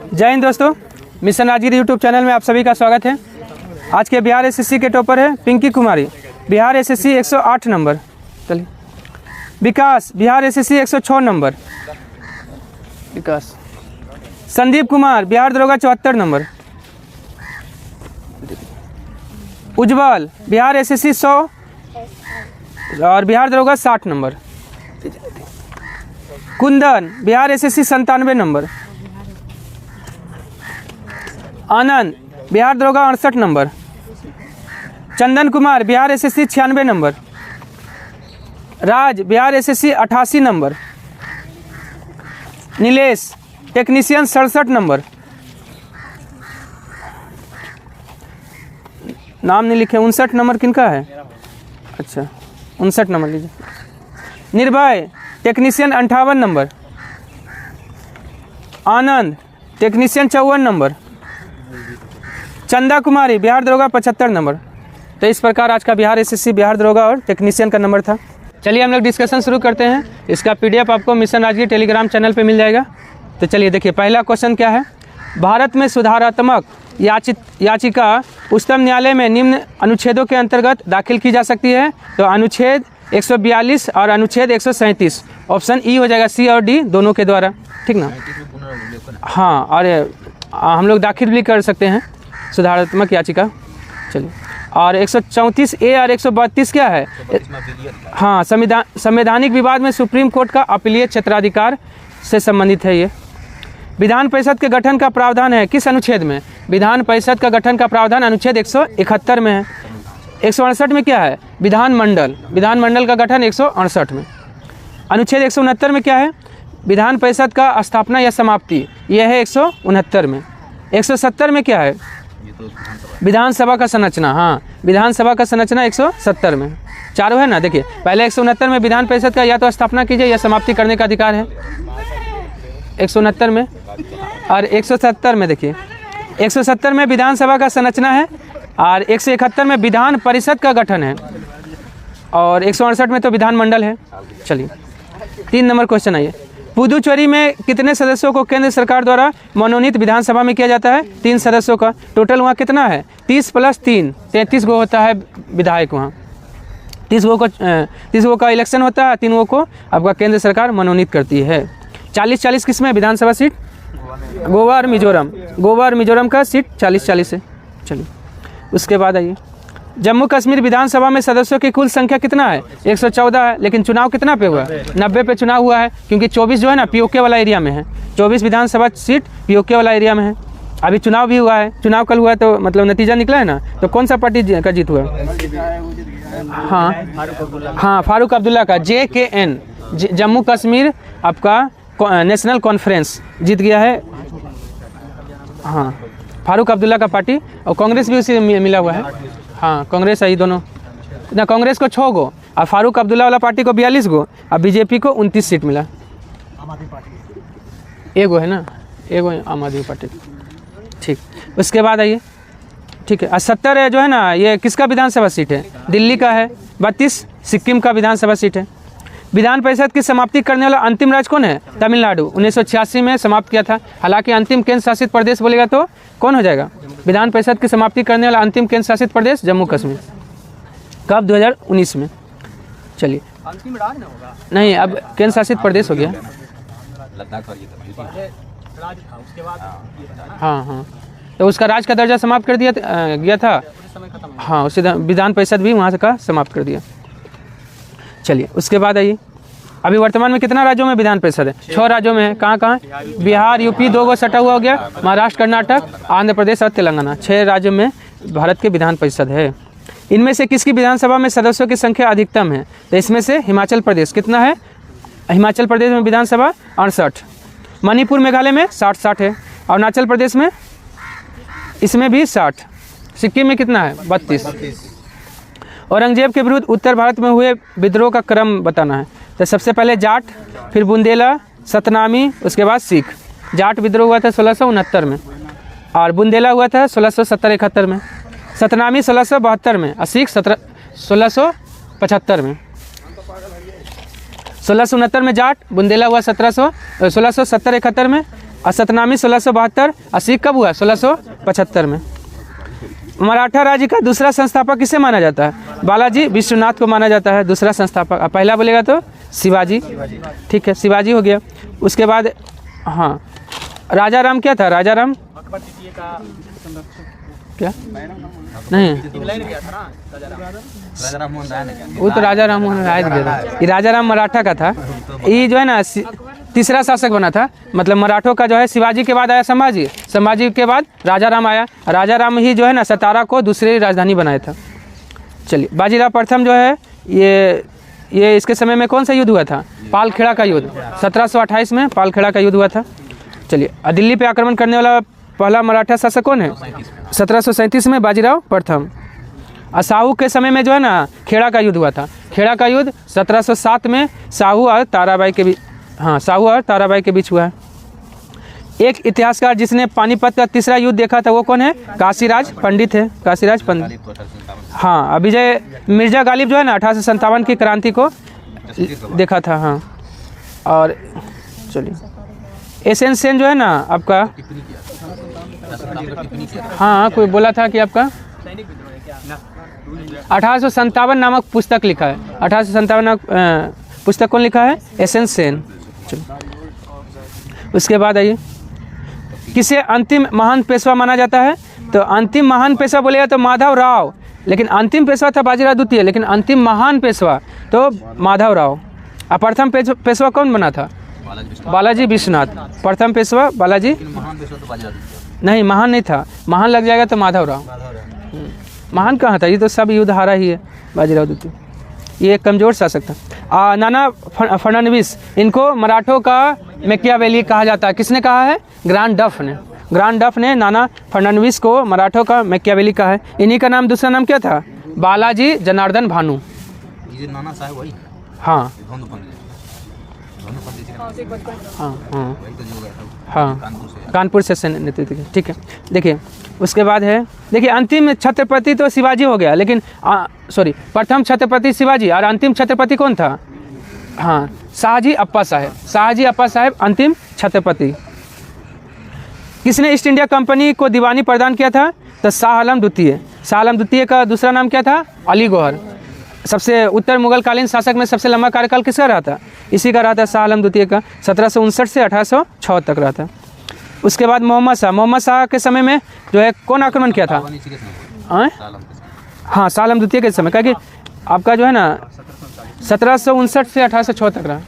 जय हिंद दोस्तों, mission Rajgir YouTube channel में आप सभी का स्वागत है। आज के बिहार एसएससी के टॉपर है पिंकी कुमारी, बिहार एसएससी 108 नंबर। चलिए, विकास बिहार एसएससी 106 नंबर। विकास। संदीप कुमार बिहार दरोगा 74 नंबर। उज्जवल बिहार एसएससी 100 और बिहार दरोगा 60 number. Kundan Bihar SSC 97 number. Anand Bihar दरोगा 68 number. Chandan Kumar Bihar SSC 96 number. Raj Bihar SSC 88 number. Nilesh technician 67 number. नाम नहीं लिखे। 59 नंबर किनका है? अच्छा 59 नंबर लीजिए। निर्भय टेक्नीशियन 58 नंबर। आनंद टेक्नीशियन 54 नंबर। चंदा कुमारी बिहार दरोगा 75 नंबर। तो इस प्रकार आज का बिहार एसएससी बिहार दरोगा और टेक्नीशियन का नंबर था। चलिए हम लोग डिस्कशन शुरू करते हैं। इसका पीडीएफ आपको मिशन राजगीर टेलीग्राम चैनल पे मिल जाएगा। तो चलिए देखिए, पहला क्वेश्चन क्या है। भारत में सुधारात्मक याचिका उच्चतम न्यायालय में निम्न अनुच्छेदों के अंतर्गत दाखिल की जा सकती है। तो अनुच्छेद 142 और अनुच्छेद 137, ऑप्शन ई हो जाएगा, सी और डी दोनों के द्वारा, ठीक ना। हाँ, और हम लोग दाखिल भी कर सकते हैं सुधारात्मक याचिका। चलिए, और 134 ए और 132 क्या है? हाँ, संवैधानिक विवाद में सुप्रीम कोर्ट का अपीलीय क्षेत्राधिकार से संबंधित है। ये विधान परिषद के गठन का प्रावधान है किस अनुच्छेद में? विधान परिषद का गठन का प्रावधान अनुच्छेद 171 में है। 168 में क्या है? विधानमंडल का गठन 168 में। अनुच्छेद 169 में क्या है? विधान परिषद का स्थापना या समाप्ति, यह है 169 में। 170 में क्या है? विधानसभा का संरचना। हाँ, विधानसभा का संरचना 170 में। चारों है ना। देखिए, पहले 169 में विधान परिषद का या तो स्थापना कीजिए या समाप्ति करने का अधिकार है 169 में। और 170 में देखिए, 170 में विधानसभा का संरचना है और 171 में विधान परिषद का गठन है और 168 में तो विधानमंडल है। चलिए 3 नंबर क्वेश्चन आइए। पुदुचेरी में कितने सदस्यों को केंद्र सरकार द्वारा मनोनीत विधानसभा में किया जाता है? 3 सदस्यों का। टोटल वहाँ कितना है? 30 + 3, 33 गो होता है विधायक वहाँ। 30 गो का इलेक्शन होता है, 3 गो को आपका केंद्र सरकार मनोनीत करती है। 40-40 किस में विधानसभा सीट? गोवा और मिजोरम का सीट 40-40 है। चलिए उसके बाद आइए, जम्मू कश्मीर विधानसभा में सदस्यों की कुल संख्या कितना है? 114 है, लेकिन चुनाव कितना पे हुआ है? 90 पे चुनाव हुआ है, क्योंकि 24 जो है ना पीओके वाला एरिया में है। 24 विधानसभा सीट पीओके वाला एरिया में है। अभी चुनाव भी हुआ है, चुनाव कल हुआ है, तो मतलब नतीजा निकला है ना। तो कौन सा पार्टी का जीत हुआ? हाँ, फारूक अब्दुल्ला का JKN, जम्मू कश्मीर आपका नेशनल कॉन्फ्रेंस जीत गया है। हाँ, फारूक अब्दुल्ला का पार्टी, और कांग्रेस भी उसी में मिला हुआ है। हाँ, कांग्रेस है, दोनों ना। कांग्रेस को 6 गो और फारूक अब्दुल्ला वाला पार्टी को 42 गो और बीजेपी को 29 सीट मिला। एगो है ना, एगो आम आदमी पार्टी। ठीक, उसके बाद आइए, ठीक है। 70 जो है ना, ये किसका विधानसभा सीट है? दिल्ली का है। 32 सिक्किम का विधानसभा सीट है। विधान परिषद की समाप्ति करने वाला अंतिम राज्य कौन है? तमिलनाडु। 1986 में समाप्त किया था। हालांकि अंतिम केंद्र शासित प्रदेश बोलेगा तो कौन हो जाएगा? विधान परिषद की समाप्ति करने वाला अंतिम केंद्र शासित प्रदेश जम्मू कश्मीर। कब? 2019 में। चलिए, अंतिम राज्य होगा नहीं, अब केंद्र शासित प्रदेश हो गया। हाँ, तो उसका राज्य का दर्जा समाप्त कर दिया गया था। हाँ, उसी विधान परिषद भी वहाँ का समाप्त कर दिया। चलिए उसके बाद आइए, अभी वर्तमान में कितना राज्यों में विधान परिषद है? 6 राज्यों में है। कहाँ कहाँ? बिहार, यूपी 2 गो सटा हुआ हो गया, महाराष्ट्र, कर्नाटक, आंध्र प्रदेश और तेलंगाना। 6 राज्यों में भारत के विधान परिषद है। इनमें से किसकी विधानसभा में सदस्यों की संख्या अधिकतम है? तो इसमें से हिमाचल प्रदेश। कितना है हिमाचल प्रदेश में विधानसभा? 68। मणिपुर, मेघालय में 60 है। और अरुणाचल प्रदेश में इसमें भी 60। सिक्किम में कितना है? 32। औरंगजेब के विरुद्ध उत्तर भारत में हुए विद्रोह का क्रम बताना है। तो सबसे पहले जाट, फिर बुंदेला, सतनामी, उसके बाद सिख। जाट विद्रोह हुआ था 1669 में और बुंदेला हुआ था 1670-71 में। सतनामी 1672 में और सिख 1675 में। 1669 में जाट, बुंदेला हुआ 1670-71 में और सतनामी 1672, और सिख कब हुआ 1675 में। मराठा राज्य का दूसरा संस्थापक किसे माना जाता है? बालाजी विश्वनाथ को माना जाता है दूसरा संस्थापक। अब पहला बोलेगा तो शिवाजी, ठीक है शिवाजी हो गया। उसके बाद हाँ राजा राम क्या था? राजा राम क्या नहीं, वो तो राजा राम मोहन राय गया था। ये राजा राम मराठा का था। ये जो है ना तीसरा शासक बना था, मतलब मराठों का जो है शिवाजी के बाद आया संभाजी, संभाजी के बाद राजा राम आया। राजा राम ही जो है ना सतारा को दूसरी राजधानी बनाया था। चलिए बाजीराव प्रथम जो है ये इसके समय में कौन सा युद्ध हुआ था? पालखेड़ा का युद्ध, 1728 में पालखेड़ा का युद्ध हुआ था। चलिए दिल्ली पे आक्रमण करने वाला पहला मराठा शासक कौन है? 1737 में बाजीराव प्रथम। और साहू के समय में जो है ना खेड़ा का युद्ध हुआ था। खेड़ा का युद्ध 1707 में साहू और ताराबाई के बीच, हाँ साहू और ताराबाई के बीच हुआ है। एक इतिहासकार जिसने पानीपत का तीसरा युद्ध देखा था वो कौन है? काशीराज पंडित है, काशीराज पंडित। हाँ विजय मिर्जा गालिब जो है ना 1857 की क्रांति को देखा था। हाँ और चलिए एस एन सेन जो है ना आपका, हाँ कोई बोला था कि आपका 1857 नामक पुस्तक लिखा है। 1857 नामक पुस्तक कौन लिखा है? एस एन सेन। उसके बाद आइए किसे अंतिम महान पेशवा माना जाता है? तो अंतिम महान पेशवा बोलेगा तो माधव राव, लेकिन अंतिम पेशवा था बाजीराव द्वितीय, लेकिन अंतिम महान पेशवा तो माधव राव। और प्रथम पेशवा कौन बना था? बालाजी विश्वनाथ। प्रथम पेशवा बालाजी नहीं, महान नहीं था, महान लग जाएगा तो माधव राव। महान कहाँ था? ये तो सब युद्ध हारा ही है बाजीराव द्वितीय, ये एक कमज़ोर शासक था। नाना फडणवीस, इनको मराठों का मैकियावेली कहा जाता है। किसने कहा है? ग्रांड डफ ने। ग्रांड डफ ने नाना फडणवीस को मराठों का मैकियावेली कहा है। इन्हीं का नाम दूसरा नाम क्या था? बालाजी जनार्दन भानु। हाँ हाँ कानपुर से नेतृत्व किया, ठीक है। देखिए उसके बाद है, देखिए अंतिम छत्रपति तो शिवाजी हो गया, लेकिन प्रथम छत्रपति शिवाजी और अंतिम छत्रपति कौन था? हाँ शाहजी अप्पा साहेब। शाहजी अप्पा साहेब अंतिम छत्रपति। किसने ईस्ट इंडिया कंपनी को दीवानी प्रदान किया था? तो शाह आलम द्वितीय। शाह आलम द्वितीय का दूसरा नाम क्या था? अली गौहर। सबसे उत्तर मुगल कालीन शासक में सबसे लंबा कार्यकाल किसका रहा था? इसी का रहा था, शाह आलम द्वितीय का। 1759 से 1806 तक रहा था। उसके बाद मोहम्मद शाह के समय में जो है कौन आक्रमण किया था? हाँ शाह आलम द्वितीय के समय, क्योंकि आपका जो है ना 1759 से 1806 तक रहा।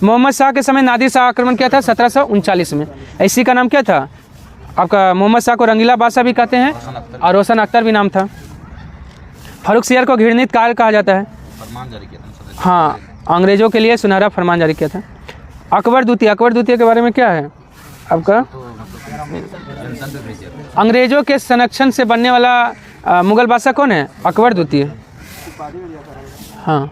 मोहम्मद शाह के समय नादिर शाह आक्रमण किया था 1739 में। इसी का नाम क्या था? आपका मोहम्मद शाह को रंगीला बादशाह भी कहते हैं और रोशन अख्तर भी नाम था। फारुखसियार को घृणित कायर कहा जाता है। हाँ अंग्रेजों के लिए सुनहरा फरमान जारी किया था। अकबर द्वितीय के बारे में क्या है आपका? अंग्रेजों के संरक्षण से बनने वाला मुगल बादशाह कौन है? अकबर द्वितीय। हाँ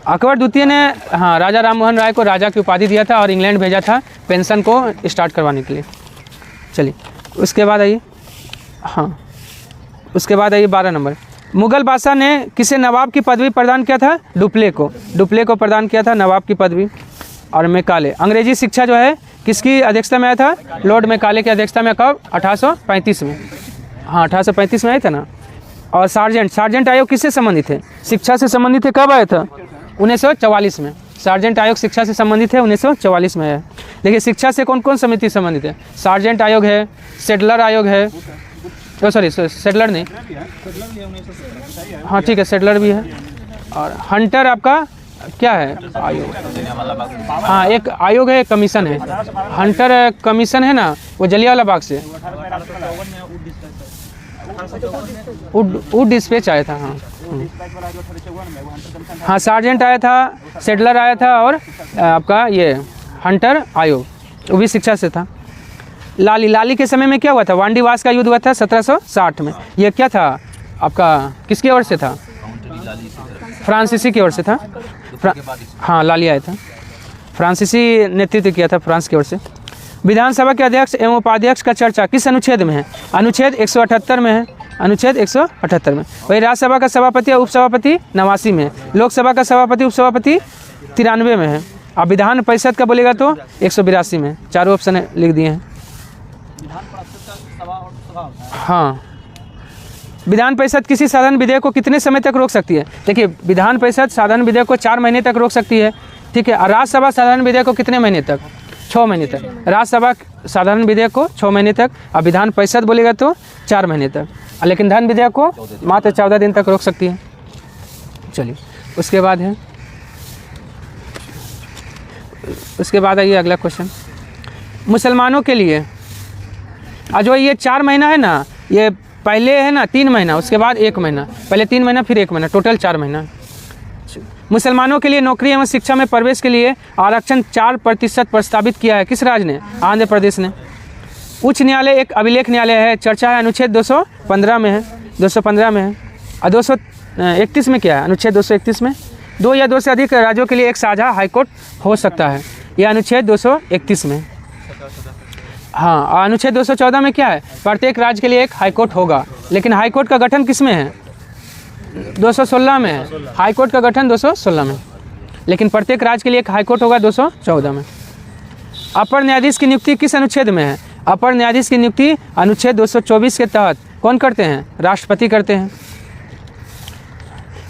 अकबर द्वितीय ने हाँ राजा राम मोहन राय को राजा की उपाधि दिया था और इंग्लैंड भेजा था पेंशन को स्टार्ट करवाने के लिए। चलिए उसके बाद आइए, हाँ उसके बाद आइए 12 नंबर। मुगल बादशाह ने किसे नवाब की पदवी प्रदान किया था? डुप्ले को प्रदान किया था नवाब की पदवी। और मैकाले, अंग्रेजी शिक्षा जो है किसकी अध्यक्षता में आया था? लॉर्ड मैकाले की अध्यक्षता में। कब? 1835 में। हाँ 1835 में आया था ना। और सार्जेंट आयोग किससे संबंधित है? शिक्षा से संबंधित है। कब आया था? 1944 में। सार्जेंट आयोग शिक्षा से संबंधित है, 1944 में है। देखिए शिक्षा से कौन कौन समिति संबंधित है? सार्जेंट आयोग है, सेटलर आयोग है, सेटलर नहीं, हाँ ठीक है सेटलर भी है। और हंटर आपका क्या है? आयोग। हाँ एक आयोग है, कमीशन है। हंटर कमीशन है ना, वो जलियांवाला बाग से वुड डिस्पैच आया था। हाँ हाँ सार्जेंट आया था, सेटलर आया था, और आपका ये हंटर आयोग वो भी शिक्षा से था। लाली के समय में क्या हुआ था? वांडीवास का युद्ध हुआ था 1760 में। ये क्या था आपका? किसकी ओर से था? फ्रांसीसी की ओर से था। हाँ लाली आया था, फ्रांसीसी नेतृत्व किया था फ्रांस की ओर से। विधानसभा के अध्यक्ष एवं उपाध्यक्ष का चर्चा किस अनुच्छेद में है? अनुच्छेद 178 में है। अनुच्छेद 178 में। वही राज्यसभा का सभापति और उपसभापति 89 में है। लोकसभा का सभापति उपसभापति 93 में है। अब विधान परिषद का बोलेगा तो 182 में, चारों ऑप्शन लिख दिए हैं। हाँ, विधान परिषद किसी साधारण विधेयक को कितने समय तक रोक सकती है? देखिए, विधान परिषद साधारण विधेयक को 4 महीने तक रोक सकती है, ठीक है। और राज्यसभा साधारण विधेयक को कितने महीने तक? 6 महीने तक। राज्यसभा साधारण विधेयक को 6 महीने तक, और विधान परिषद बोलेगा तो 4 महीने तक, लेकिन धन विधेयक को मात्र 14 दिन तक रोक सकती है। चलिए, उसके बाद आइए अगला क्वेश्चन। मुसलमानों के लिए जो ये 4 महीना है ना, ये पहले है ना 3 महीना, उसके बाद 1 महीना, पहले 3 महीना फिर 1 महीना, टोटल 4 महीना। मुसलमानों के लिए नौकरी एवं शिक्षा में प्रवेश के लिए आरक्षण 4% प्रस्तावित किया है किस राज्य ने? आंध्र प्रदेश ने। उच्च न्यायालय एक अभिलेख न्यायालय है, चर्चा है अनुच्छेद 215 में है, 215 में है। और 231 में क्या है? अनुच्छेद 231 में 2 या 2 से अधिक राज्यों के लिए एक साझा हाईकोर्ट हो सकता है, यह अनुच्छेद 231 में। हाँ, और अनुच्छेद 214 में क्या है? प्रत्येक राज्य के लिए एक हाईकोर्ट होगा, लेकिन हाईकोर्ट का गठन किस में है? 216 में है। हाईकोर्ट का गठन 216 में, लेकिन प्रत्येक राज्य के लिए एक हाईकोर्ट होगा 214 में। अपर न्यायाधीश की नियुक्ति किस अनुच्छेद में है? अपर न्यायाधीश की नियुक्ति अनुच्छेद 224 के तहत कौन करते हैं? राष्ट्रपति करते हैं।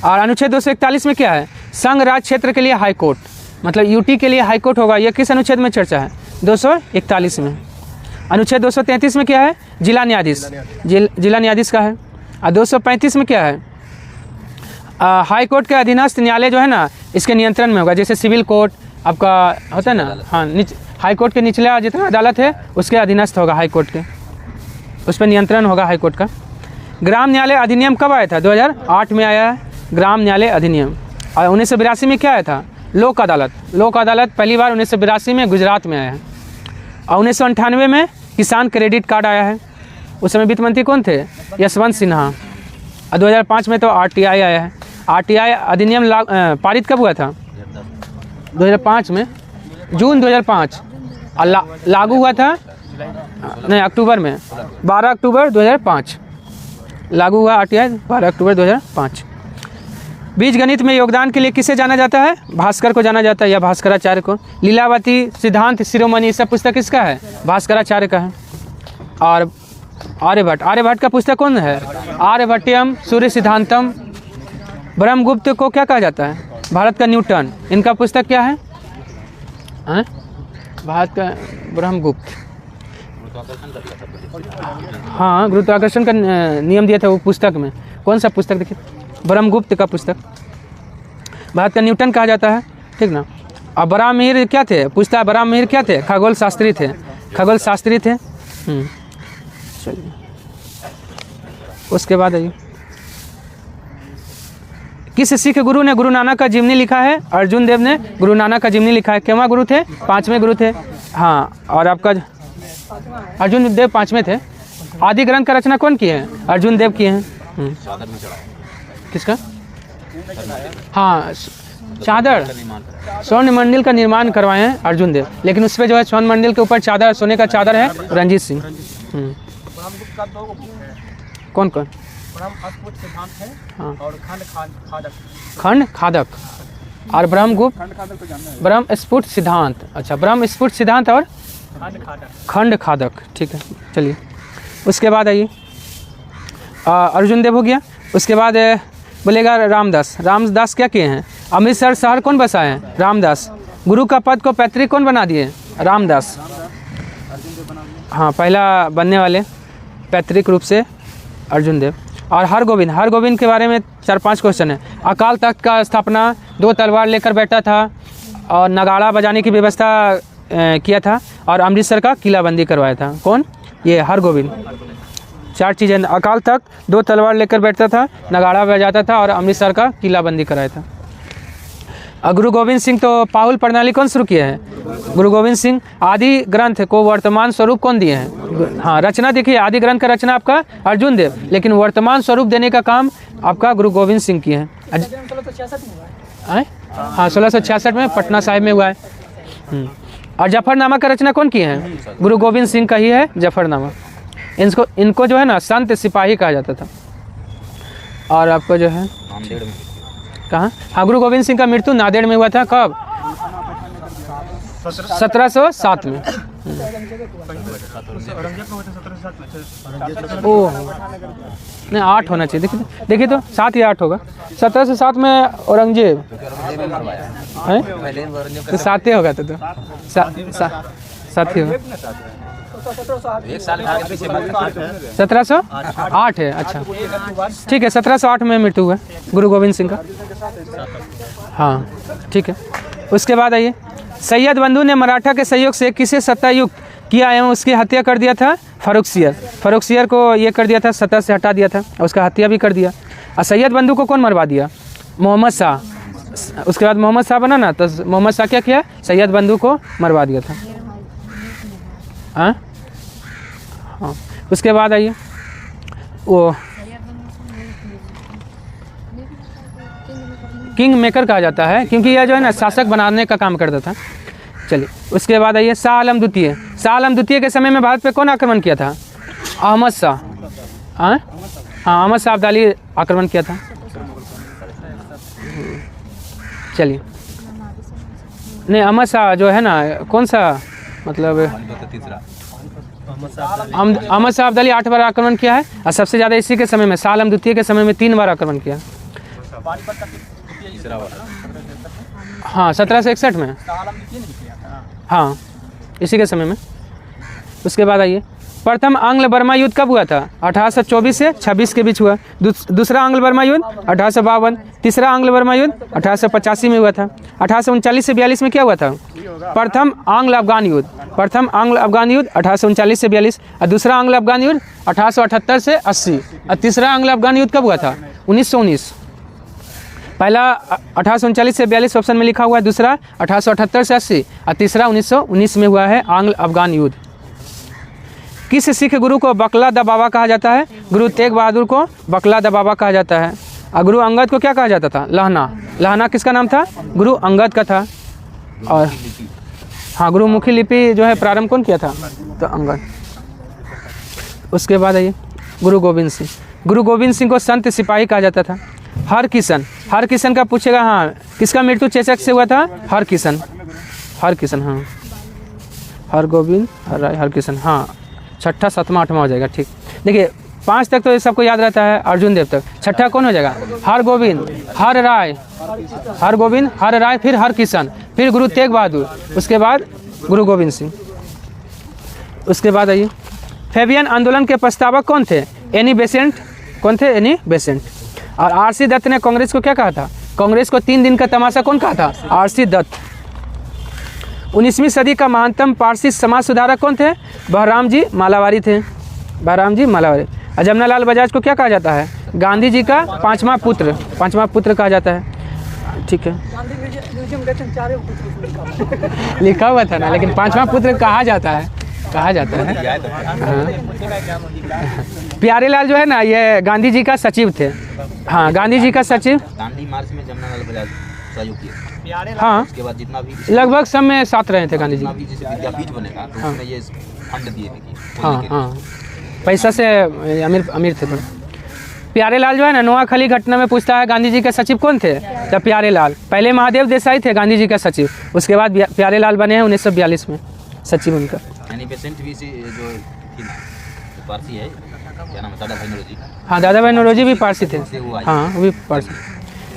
और अनुच्छेद 241 में क्या है? संघ राज्य क्षेत्र के लिए हाईकोर्ट, मतलब यूटी के लिए हाईकोर्ट होगा, यह किस अनुच्छेद में चर्चा है? 241 में। अनुच्छेद 233 में क्या है? जिला न्यायाधीश, जिला न्यायाधीश का है। और 235 में क्या है? हाई कोर्ट के अधीनस्थ न्यायालय जो है ना, इसके नियंत्रण में होगा, जैसे सिविल कोर्ट आपका होता है ना। हाँ, हाई कोर्ट के निचला जितना अदालत है उसके अधीनस्थ होगा हाई कोर्ट के, उस पर नियंत्रण होगा हाई कोर्ट का। ग्राम न्यायालय अधिनियम कब आया था? 2008 में आया है ग्राम न्यायालय अधिनियम। और 1982 में क्या आया था? लोक अदालत। लोक अदालत पहली बार 1982 में गुजरात में आया है। और 1998 में किसान क्रेडिट कार्ड आया है, उस समय वित्त मंत्री कौन थे? यशवंत सिन्हा। और 2005 में तो RTI आया है। RTI अधिनियम पारित कब हुआ था? 2005 में, जून 2005। और लागू हुआ था नहीं, अक्टूबर में, 12 अक्टूबर 2005 लागू हुआ RTI, 12 अक्टूबर 2005। बीज गणित में योगदान के लिए किसे जाना जाता है? भास्कर को जाना जाता है, या भास्कराचार्य को। लीलावती, सिद्धांत शिरोमणि, सब पुस्तक किसका है? भास्कराचार्य का है। और आर्यभट्ट का पुस्तक कौन है? आर्यभट्टयम सूर्य सिद्धांतम। ब्रह्मगुप्त को क्या कहा जाता है? भारत का न्यूटन। इनका पुस्तक क्या है? भारत का ब्रह्मगुप्त। हाँ, गुरुत्वाकर्षण का नियम दिया था वो पुस्तक में। कौन सा पुस्तक? देखिए, ब्रह्मगुप्त का पुस्तक। भारत का न्यूटन कहा जाता है, ठीक ना। और बराहमिहिर क्या थे? पूछता है बराहमिहिर क्या थे? खगोल शास्त्री थे, खगोल शास्त्री थे। चलिए, उसके बाद आइए, किस सिख गुरु ने गुरु नानक का जीवनी लिखा है? अर्जुन देव ने गुरु नानक का जीवनी लिखा है। कितवां गुरु थे? 5वें गुरु थे। हाँ, और आपका अर्जुन देव 5वें थे। आदि ग्रंथ का रचना कौन किए हैं? अर्जुन देव किए हैं। किसका? हाँ, चादर, स्वर्ण मंदिर का निर्माण करवाए हैं अर्जुन देव, लेकिन उस पर जो है स्वर्ण मंदिर के ऊपर चादर, सोने का चादर है रंजीत सिंह। कौन कौन? हाँ, खंड खादक और ब्रह्मगुप्त, ब्रह्म स्फुट सिद्धांत। अच्छा, ब्रह्म स्फुट सिद्धांत और खंड खादक, ठीक है। चलिए, उसके बाद आइए, अर्जुन देव हो गया। उसके बाद बोलेगा रामदास। रामदास क्या किए हैं? अमृतसर शहर कौन बसाए हैं? रामदास। गुरु का पद को पैतृक कौन बना दिए? रामदास। हाँ, पहला बनने वाले पैतृक रूप से अर्जुन देव। और हरगोविंद के बारे में 4-5 क्वेश्चन है। अकाल तख्त का स्थापना, 2 तलवार लेकर बैठा था और नगाड़ा बजाने की व्यवस्था किया था, और अमृतसर का किलाबंदी करवाया था। कौन? ये हरगोविंद। 4 चीज़ें, अकाल तख्त, 2 तलवार लेकर बैठता था, नगाड़ा बजाता था, और अमृतसर का किलाबंदी कराया था। और गुरु गोविंद सिंह तो पाहुल प्रणाली कौन शुरू किया है? गुरु गोविंद सिंह। आदि ग्रंथ को वर्तमान स्वरूप कौन दिए हैं? हाँ, रचना देखिए, आदि ग्रंथ का रचना आपका अर्जुन देव, लेकिन वर्तमान स्वरूप देने का काम आपका गुरु गोविंद सिंह किए हैं। हाँ, 1666 में पटना साहिब में हुआ है। और जफरनामा का रचना कौन किए हैं? गुरु गोविंद सिंह का ही है जफरनामा। इनको जो है ना संत सिपाही कहा जाता था। और आपको जो है कहाँ? हाँ, गुरु गोविंद सिंह का मृत्यु नांदेड़ में हुआ था। कब? 1707 में। ओह नहीं 8 होना चाहिए, देखिए तो 7 या 8 होगा। 1707 में औरंगजेब है तो 7 ही होगा, तो 7 ही होगा। 1708 है, अच्छा ठीक है। 1708 में मृत्यु हुआ गुरु गोविंद सिंह का। हाँ ठीक है। उसके बाद आइए, सैयद बंधु ने मराठा के सहयोग से किसे सत्तायुक्त किया एवं उसकी हत्या कर दिया था? फर्रुखसियर। फर्रुखसियर को ये कर दिया था, सत्ता से हटा दिया था और उसका हत्या भी कर दिया। और सैयद बंधु को कौन मरवा दिया? मोहम्मद शाह। उसके बाद मोहम्मद शाह बना ना, तो मोहम्मद शाह क्या किया? सैयद बंधु को मरवा दिया था। हाँ हाँ। उसके बाद आइए, वो किंग मेकर कहा जाता है क्योंकि यह जो है ना शासक बनाने का काम करता था। चलिए उसके बाद आइए, शाह आलम द्वितीय। शाह आलम द्वितीय के समय में भारत पे कौन आक्रमण किया था? अहमद शाह। हाँ अहमद शाह अब्दाली आक्रमण किया था। चलिए नहीं, अहमद शाह जो है ना, कौन सा मतलब अहमद शाह अब्दाली 8 बार आक्रमण किया है और सबसे ज़्यादा इसी के समय में, शाह आलम द्वितीय के समय में 3 बार आक्रमण किया। हाँ 1761 में, हाँ इसी के समय में। उसके बाद आइए, प्रथम आंग्ल बर्मा युद्ध कब हुआ था? 1824 से 26 के बीच हुआ। दूसरा आंग्ल बर्मा युद्ध 1852। तीसरा आंग्ल बर्मा युद्ध 1885 में हुआ था। 1839 से 42 में क्या हुआ था? प्रथम आंग्ल अफगान युद्ध। प्रथम आंग्ल अफगान युद्ध 1839 से 42 और दूसरा आंग्ल अफगान युद्ध 1878 से 80 और तीसरा आंग्ल अफगान युद्ध कब हुआ था? 1919। पहला 1839 से 42 ऑप्शन में लिखा हुआ है, दूसरा 1878 से 80 और तीसरा 1919 में हुआ है आंग्ल अफगान युद्ध। किस सिख गुरु को बकला द बाबा कहा जाता है? गुरु तेग बहादुर को बकला द बाबा कहा जाता है। और गुरु अंगद को क्या कहा जाता था? लहना। लहना किसका नाम था? गुरु अंगद का था। और हाँ, गुरुमुखी लिपि जो है प्रारंभ कौन किया था? तो अंगद। उसके बाद आइए, गुरु गोविंद सिंह। गुरु गोविंद सिंह को संत सिपाही कहा जाता था। हरकिशन, हरकिशन का पूछेगा, हाँ किसका मृत्यु चेचक से हुआ था? हरकिशन। हरकिशन, हाँ हरगोविंद, हर हरकिशन, हाँ 6ठा 7वां 8वां हो जाएगा। ठीक, देखिए 5 तक तो सबको याद रहता है, अर्जुन देव तक। 6ठा कौन हो जाएगा? हरगोविंद, हर राय, हरगोविंद, हर राय, फिर हरकिशन, फिर गुरु तेग बहादुर, उसके बाद गुरु गोविंद सिंह। उसके बाद आइए, फेबियन आंदोलन के प्रस्तावक कौन थे? Annie Besant. कौन थे? Annie Besant. और आरसी दत्त ने कांग्रेस को क्या कहा था? कांग्रेस को 3 दिन का तमाशा कौन कहा था? आरसी दत्त। 19वीं सदी का महानतम पारसी समाज सुधारक कौन थे? बहराम जी मालावारी थे। बहराम जी मालावारी। और जमनालाल बजाज को क्या कहा जाता है? गांधी जी का 5वां पुत्र, 5वां पुत्र कहा जाता है। ठीक है, लिखा हुआ था ना, लेकिन 5वां पुत्र कहा जाता है, कहा जाता है। प्यारेलाल जो है ना, ये गांधी जी का सचिव थे। हाँ, गांधी जी का सचिव। दांडी मार्च में जमनालाल बजाज सहयोग किया। हाँ, उसके बाद जितना भी लगभग सब में साथ रहे थे गांधी जी। भी जैसे विद्यापीठ बनेगा तो उसमें ये फंड दिए थे कि हाँ हाँ, पैसा से अमीर थे थोड़े। प्यारेलाल जो है ना, नोआखली घटना में पूछता है गांधी जी के सचिव कौन थे? तो प्यारेलाल। पहले महादेव देसाई थे गांधी जी का सचिव, उसके बाद प्यारेलाल बने हैं 1942 में सचिव उनका। यानी पेशेंट भी से जो पारसी है, क्या नाम है, दादा भाई नौरोजी। हाँ, दादा भाई नौरोजी भी पारसी थे। हाँ, वो भी पारसी।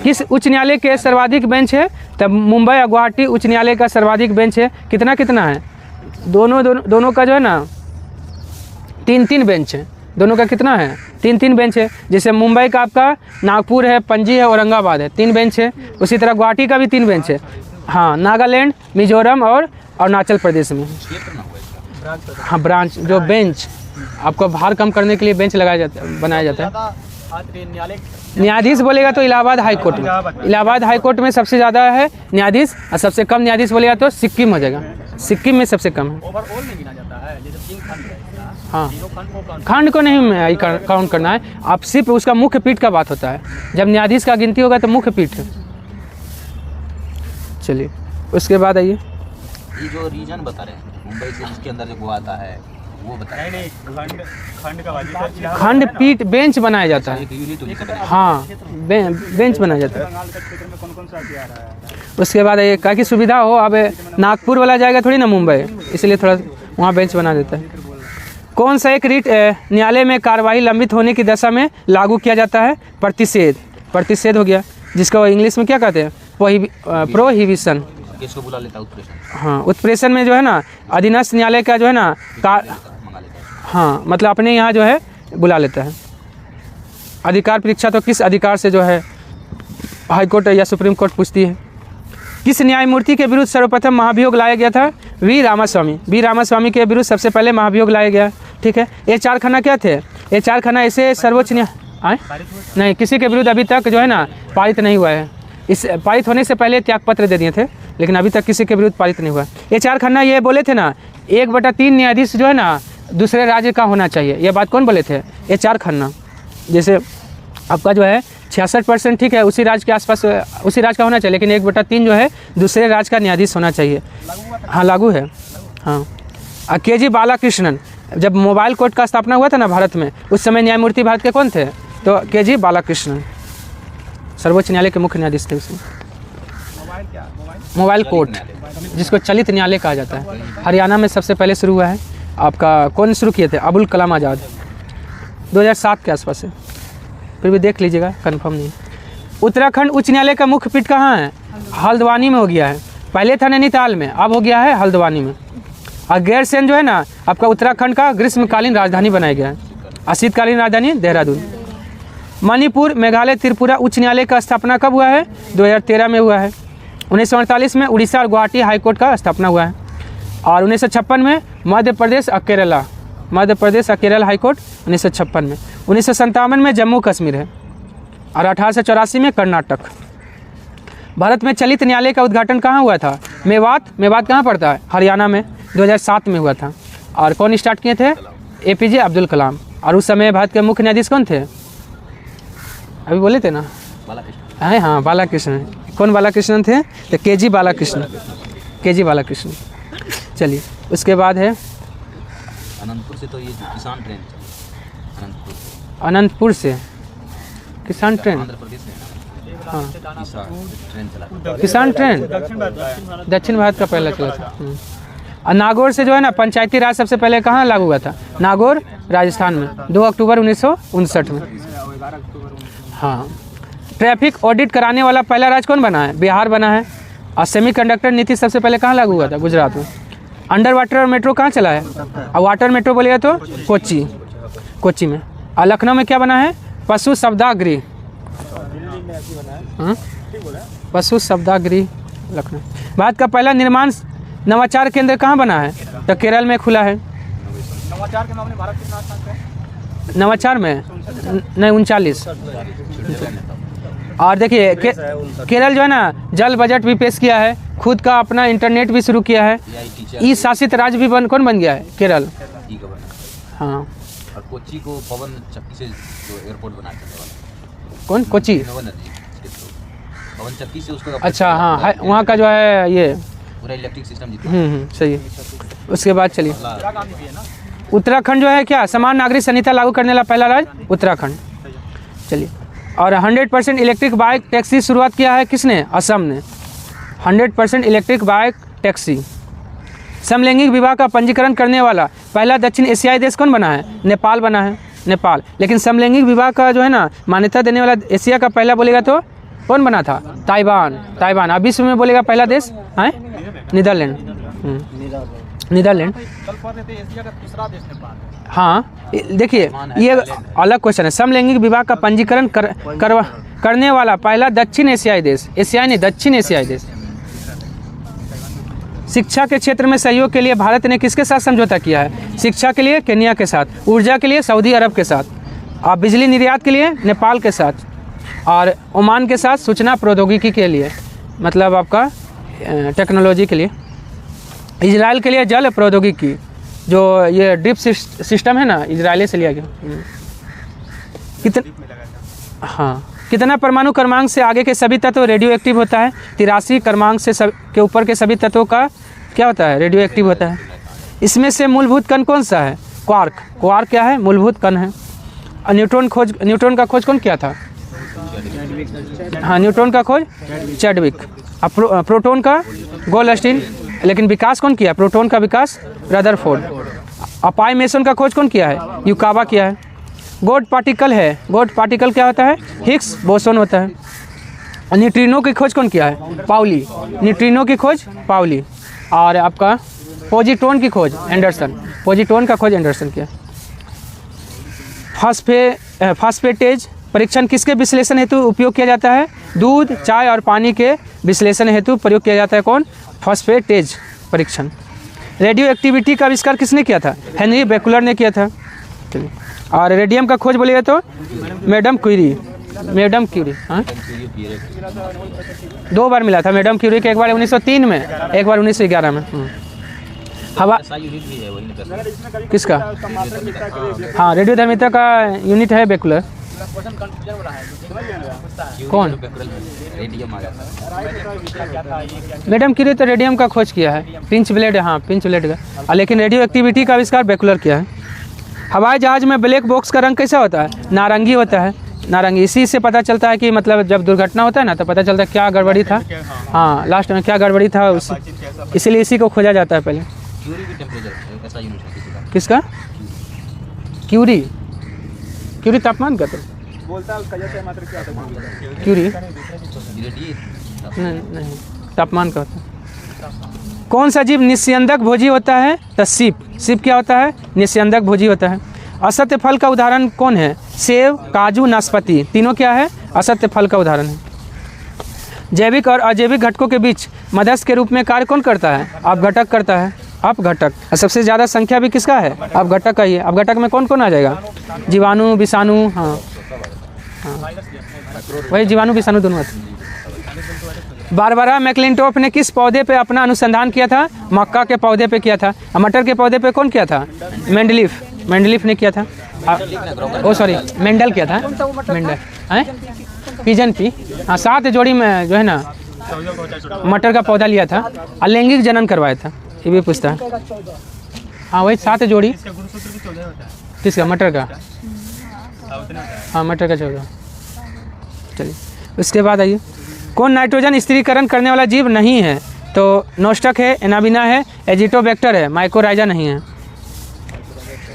किस उच्च न्यायालय के सर्वाधिक बेंच है? तब मुंबई और गुवाहाटी उच्च न्यायालय का सर्वाधिक बेंच है। कितना कितना है? दोनों का जो है ना 3-3 बेंच है। दोनों का कितना है? 3-3 बेंच है। जैसे मुंबई का आपका नागपुर है, पणजी है, औरंगाबाद है, 3 बेंच है। उसी तरह गुवाहाटी का भी 3 बेंच है। हाँ, नागालैंड, मिजोरम और अरुणाचल प्रदेश में। हाँ, ब्रांच जो बेंच आपको भार कम करने के लिए बेंच बनाया जाता है। न्यायाधीश बोलेगा तो इलाहाबाद हाई कोर्ट में। इलाहाबाद हाई कोर्ट में सबसे ज़्यादा है न्यायाधीश, और सबसे कम न्यायाधीश बोलेगा तो सिक्किम हो जाएगा। सिक्किम में सबसे कम है। हाँ, खंड को नहीं काउंट करना है, आप सिर्फ उसका मुख्य पीठ का बात होता है। जब न्यायाधीश का गिनती होगा तो मुख्य पीठ है। चलिए, उसके बाद आइए, ये जो रीजन बता रहे हैं मुंबई से, जिसके अंदर जो गोवा आता है, वो बताइए। नहीं खंड खंड का बाजी खंड पीठ बेंच बनाया जाता है। एक यूनिट होने से पहले। हाँ, बेंच बनाया जाता है। बंगाल के क्षेत्र में कौन कौन सा हथियार है? उसके बाद ये क्या की सुविधा हो, अब नागपुर वाला जाएगा थोड़ी ना मुंबई, इसलिए थोड़ा वहाँ बेंच बना देता है। कौन सा एक रिट न्यायालय में कार्रवाई लंबित होने की दशा में लागू किया जाता है? प्रतिषेध। प्रतिषेध हो गया, जिसको इंग्लिश में क्या कहते हैं? प्रोहिबिशन। किसको बुला लेता है? उत्प्रेषण। हाँ, उत्प्रेषण में जो है ना अधीनस्थ न्यायालय का जो है ना मंगा लेता है। हाँ, मतलब अपने यहाँ जो है बुला लेता है। अधिकार परीक्षा तो किस अधिकार से जो है हाई कोर्ट या सुप्रीम कोर्ट पूछती है। किस न्यायमूर्ति के विरुद्ध सर्वप्रथम महाभियोग लाया गया था? वी रामास्वामी। वी रामास्वामी के विरुद्ध सबसे पहले महाभियोग लाया गया। ठीक है, ये 4 खन्ना क्या थे? ये 4 खन्ना ऐसे सर्वोच्च नहीं, किसी के विरुद्ध अभी तक जो है ना पारित नहीं हुआ है। इस पारित होने से पहले त्यागपत्र दे दिए थे, लेकिन अभी तक किसी के विरुद्ध पारित नहीं हुआ। ये 4 खन्ना ये बोले थे ना 1/3 न्यायाधीश जो है ना दूसरे राज्य का होना चाहिए। ये बात कौन बोले थे? ये 4 खन्ना। जैसे आपका जो है 66% ठीक है उसी राज्य के आसपास उसी राज्य का होना चाहिए, लेकिन 1/3 जो है दूसरे राज्य का न्यायाधीश होना चाहिए। हाँ, लागू है। हाँ, के.जी. बालाकृष्णन, जब मोबाइल कोर्ट का स्थापना हुआ था ना भारत में, उस समय न्यायमूर्ति भारत के कौन थे? तो के.जी. बालाकृष्णन सर्वोच्च न्यायालय के मुख्य न्यायाधीश थे उसमें। मोबाइल कोर्ट, जिसको चलित न्यायालय कहा जाता है, हरियाणा में सबसे पहले शुरू हुआ है। आपका कौन शुरू किए थे? अबुल कलाम आज़ाद, 2007 के आसपास से। फिर भी देख लीजिएगा, कंफर्म नहीं। उत्तराखंड उच्च न्यायालय का मुख्य पीठ कहाँ है? हल्द्वानी में हो गया है। पहले था नैनीताल में, अब हो गया है हल्द्वानी में। और गैरसैंण जो है ना आपका उत्तराखंड का ग्रीष्मकालीन राजधानी बनाया गया है, और शीतकालीन राजधानी देहरादून। मणिपुर, मेघालय, त्रिपुरा उच्च न्यायालय का स्थापना कब हुआ है? 2013 में हुआ है। 1948 में उड़ीसा और गुवाहाटी हाईकोर्ट का स्थापना हुआ है। और 1956 में मध्य प्रदेश और केरल हाईकोर्ट 1956 में। 1957 में जम्मू कश्मीर है, और 1884 में कर्नाटक। भारत में चलित न्यायालय का उद्घाटन कहाँ हुआ था? मेवात कहाँ पड़ता है? हरियाणा में, 2007 में हुआ था। और कौन स्टार्ट किए थे? APJ अब्दुल कलाम। और उस समय भारत के मुख्य न्यायाधीश कौन थे? अभी बोले थे ना, बालाकृष्ण। हाँ, बालाकृष्ण। कौन बालाकृष्णन थे? तो के.जी. बालाकृष्ण। चलिए, उसके बाद है अनंतपुर से तो ये जो किसान ट्रेन चली, अनंतपुर से किसान ट्रेन। आंध्र प्रदेश में हाँ, किसान ट्रेन चला। किसान ट्रेन दक्षिण भारत का पहला चला था। और नागौर से जो है ना पंचायती राज सबसे पहले कहाँ लागू हुआ था? नागौर, राजस्थान में, 2 अक्टूबर 1959 में। हाँ, ट्रैफिक ऑडिट कराने वाला पहला राज्य कौन बना है? बिहार बना है। और सेमीकंडक्टर नीति सबसे पहले कहाँ लागू हुआ था? गुजरात में। अंडर वाटर और मेट्रो कहाँ चला है? और वाटर मेट्रो बोलिए तो कोच्चि में। और लखनऊ में क्या बना है? पशु शब्दागृह। पशु शब्दागृह लखनऊ। भारत का पहला निर्माण नवाचार केंद्र कहाँ बना है? तो केरल में खुला है। नवाचार के मामले भारत कितना अच्छा है? नवाचार में नहीं 39। और देखिए केरल जो है ना जल बजट भी पेश किया है, खुद का अपना इंटरनेट भी शुरू किया है। ई शासित राज्य भी कौन बन गया है? केरल। हाँ, और कोच्चि को पवन चक्की से जो एयरपोर्ट बना करने वाला। कौन? कोच्चि। पवन चक्की से उसको। अच्छा, हाँ, वहाँ का जो है ये पूरा इलेक्ट्रिक सिस्टम जितना। सही है। उसके बाद चलिए, उत्तराखंड जो है क्या समान नागरिक संहिता लागू करने वाला पहला राज्य? उत्तराखंड। चलिए, और 100% इलेक्ट्रिक बाइक टैक्सी शुरुआत किया है किसने? असम ने। 100% इलेक्ट्रिक बाइक टैक्सी। समलैंगिक विवाह का पंजीकरण करने वाला पहला दक्षिण एशियाई देश कौन बना है? नेपाल बना है, नेपाल। लेकिन समलैंगिक विवाह का जो है ना मान्यता देने वाला एशिया का पहला बोलेगा तो कौन बना था? ताइवान। अब विश्व में बोलेगा पहला देश है नीदरलैंड। एशिया का दूसरा देश नेपाल है। हाँ, देखिए ये अलग क्वेश्चन है। समलैंगिक विवाह का पंजीकरण करने वाला पहला दक्षिण एशियाई देश, एशियाई नहीं दक्षिण एशियाई देश। शिक्षा के क्षेत्र में सहयोग के लिए भारत ने किसके साथ समझौता किया है? शिक्षा के लिए केन्या के साथ, ऊर्जा के लिए सऊदी अरब के साथ, और बिजली निर्यात के लिए नेपाल के साथ, और ओमान के साथ सूचना प्रौद्योगिकी के लिए, मतलब आपका टेक्नोलॉजी के लिए। इजराइल के लिए जल प्रौद्योगिकी, जो ये ड्रिप सिस्टम है ना, इजराइल से लिया गया। कितना परमाणु क्रमांक से आगे के सभी तत्व रेडियो एक्टिव होता है? 83 क्रमांक से के ऊपर के सभी तत्वों का क्या होता है? रेडियो एक्टिव होता है। इसमें से मूलभूत कण कौन सा है? क्वार्क। क्वार्क क्या है? मूलभूत कण है। और न्यूट्रॉन का खोज कौन किया था? हाँ, न्यूट्रॉन का खोज चैडविक। अब प्रोटॉन का गोल्डस्टीन। लेकिन विकास कौन किया? प्रोटॉन का विकास रदरफोर्ड। और पाई मेसन का खोज कौन किया है? युकावा किया है। गॉड पार्टिकल है, गॉड पार्टिकल क्या होता है? हिग्स बोसोन होता है। और न्यूट्रिनो की खोज कौन किया है? पाउली। न्यूट्रिनो की खोज पाउली। और आपका पॉजिट्रॉन की खोज एंडरसन। पॉजिट्रॉन का खोज एंडरसन किया। फास्फेटेज परीक्षण किसके विश्लेषण हेतु उपयोग किया जाता है? दूध, चाय और पानी के विश्लेषण हेतु प्रयोग किया जाता है। कौन? फास्फेटेज परीक्षण। रेडियो एक्टिविटी का आविष्कार किसने किया था? हेनरी बेकुलर ने किया था। और रेडियम का खोज बोलिए तो मैडम क्यूरी। मैडम क्यूरी, हाँ, 2 बार मिला था मैडम क्यूरी के, एक बार 1903 में, एक बार 1911 में। हवा किसका? हाँ, रेडियो धर्मिता का यूनिट है बेकुलर। कौन? मैडम क्यूरी तो रेडियम का खोज किया है, पिंच ब्लेड, हाँ पिंच ब्लेड का। लेकिन रेडियो एक्टिविटी का आविष्कार बेकुलर किया है। हवाई जहाज में ब्लैक बॉक्स का रंग कैसा होता है? नारंगी होता है। नारंगी। इसी से पता चलता है कि मतलब जब दुर्घटना होता है ना तो पता चलता है क्या गड़बड़ी था। हाँ, लास्ट में क्या गड़बड़ी था इसीलिए इसी को खोजा जाता है पहले। किसका? क्यूरी। क्यूरी तापमान का तो क्यूरी नहीं, तापमान का होता है। कौन सा जीव निस्यंदक भोजी होता है? तो सीप। सीप क्या होता है? निस्यंदक भोजी होता है। असत्य फल का उदाहरण कौन है? सेब, काजू, नाशपाती। तीनों क्या है? असत्य फल का उदाहरण है। जैविक और अजैविक घटकों के बीच मध्यस्थ के रूप में कार्य कौन करता है? अपघटक करता है। अपघटक। सबसे ज़्यादा संख्या भी किसका है? अपघटक का ही है। अपघटक में कौन कौन आ जाएगा? जीवाणु, विषाणु। हाँ, वही जीवाणु विषाणु दोनों आते हैं। बारबरा मैक्लिंटोफ ने किस पौधे पे अपना अनुसंधान किया था? मक्का के पौधे पे किया था। मटर के पौधे पे कौन किया था? मेंडलीफ। मेंडलीफ ने किया था। सॉरी, मेंडल किया था। मेंडल है पिजन पी। हाँ, 7 जोड़ी में जो है ना मटर का पौधा लिया था, अलैंगिक जनन करवाया था। ये भी पूछता है। हाँ, वही 7 जोड़ी। किसका? मटर का। हाँ, मटर का 14। चलिए, उसके बाद आइए, कौन नाइट्रोजन स्थिरीकरण करने वाला जीव नहीं है? तो नोस्टक है, एनाबिना है, एजिटोबैक्टर है, माइकोराइजा नहीं है।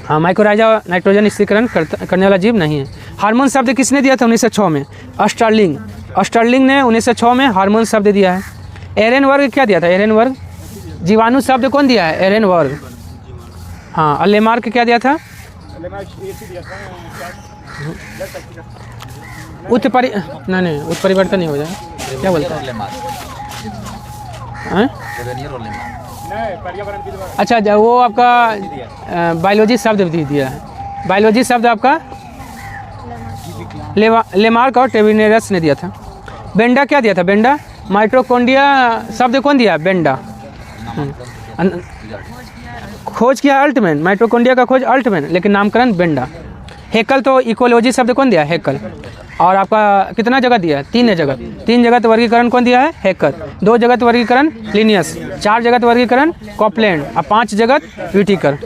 हाँ, माइकोराइजा नाइट्रोजन स्थिरीकरण करने वाला जीव नहीं है। हार्मोन शब्द किसने दिया था 1906 में? अस्टर्लिंग। अस्टर्लिंग ने 1906 में हार्मोन शब्द दिया है। एरेनवर्ग क्या दिया था? एरेनवर्ग। जीवाणु शब्द कौन दिया है? एरेनवर्ग। हाँ, और लेमार्क क्या दिया था? नहीं, उत्परिवर्तन नहीं हो जाए, क्या बोलता है? अच्छा, वो आपका बायोलॉजी शब्द भी दिया है। बायोलॉजी शब्द आपका लेमार्क और टेविनेरस ने दिया था। बेंडा क्या दिया था? बेंडा। माइटोकॉन्ड्रिया शब्द कौन दिया? बेंडा। खोज किया अल्टमैन। माइटोकॉन्ड्रिया का खोज अल्टमैन, लेकिन नामकरण बेंडा। हेकल तो इकोलॉजी शब्द कौन दिया? हेकल। और आपका कितना जगह दिया है? 3 जगह। 3 जगह वर्गीकरण कौन दिया है? हेकर। 2 जगह वर्गीकरण लिनियस। 4 जगह वर्गीकरण कॉपलैंड। और 5 जगह व्हिटेकर।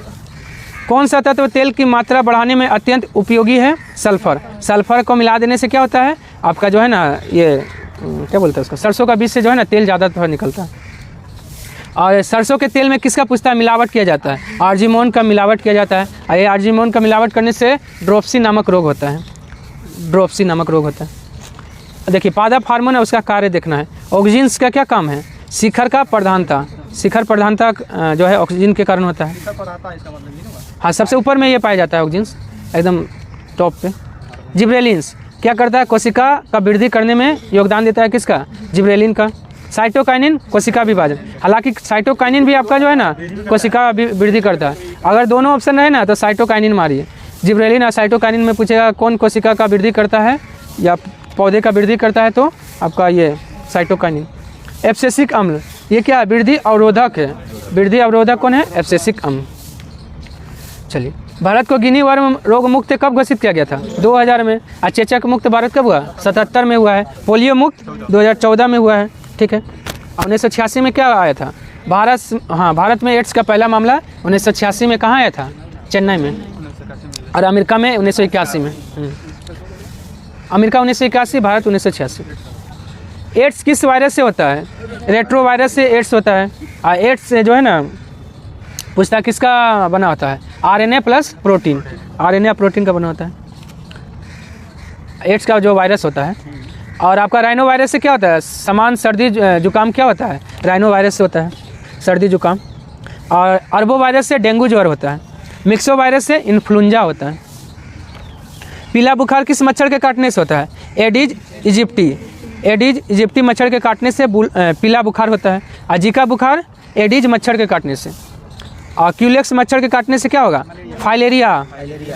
कौन सा तत्व तेल की मात्रा बढ़ाने में अत्यंत उपयोगी है? सल्फर। सल्फर को मिला देने से क्या होता है? आपका जो है ना, ये क्या बोलते हैं उसका, सरसों का बीज से जो है ना तेल ज़्यादा थोड़ा निकलता है। और सरसों के तेल में किसका पूछता है? मिलावट किया जाता है। आर्जिमोन का मिलावट किया जाता है। और ये आर्जिमोन का मिलावट करने से ड्रोप्सी नामक रोग होता है। ड्रोप्सी नामक रोग होता है। देखिए, पादप हार्मोन है, उसका कार्य देखना है। ऑक्सीजन का क्या काम है? शिखर का प्रधानता। शिखर प्रधानता जो है ऑक्सीजन के कारण होता है। हाँ, सबसे ऊपर में ये पाया जाता है ऑक्सीजन, एकदम टॉप पे। जिब्रेलिन्स क्या करता है? कोशिका का वृद्धि करने में योगदान देता है। किसका? जिब्रेलिन का। साइटोकाइनिन कोशिका विभाजन। हालांकि साइटोकाइनिन भी आपका जो है ना कोशिका वृद्धि करता है। अगर दोनों ऑप्शन रहे ना तो साइटोकाइनिन मारिए। जिब्रेलिन और साइटोकाइनिन में पूछेगा कौन कोशिका का वृद्धि करता है या पौधे का वृद्धि करता है, तो आपका ये साइटोकाइनिन। एब्सेसिक अम्ल ये क्या है? वृद्धि अवरोधक है। वृद्धि अवरोधक कौन है? एब्सेसिक अम्ल। चलिए, भारत को गिनी वर्म रोग मुक्त कब घोषित किया गया था? 2000 में। और चेचक मुक्त भारत कब हुआ? 77 में हुआ है। पोलियो मुक्त 2014 में हुआ है। ठीक है। 1986 में क्या आया था? भारत में एड्स का पहला मामला 1986 में कहाँ आया था? चेन्नई में, और अमेरिका में 1981 में। अमेरिका 1981, भारत 1986। एड्स किस वायरस से होता है? रेट्रो वायरस से एड्स होता है। और एड्स से जो है ना, पूछता है किसका बना होता है? RNA plus protein, RNA protein का बना होता है एड्स का जो वायरस होता है। और आपका राइनो वायरस से क्या होता है? समान सर्दी जुकाम क्या होता है? राइनो वायरस से होता है सर्दी जुकाम। और अरबो वायरस से डेंगू ज्वर होता है। मिक्सो वायरस से इन्फ्लुएंजा होता है। पीला बुखार किस मच्छर के काटने से होता है? एडिज इजिप्टी, एडिज इजिप्टी मच्छर के काटने से पीला बुखार होता है। और जीका बुखार एडिज मच्छर के काटने से। और क्यूलेक्स मच्छर के काटने से क्या होगा? फाइलेरिया,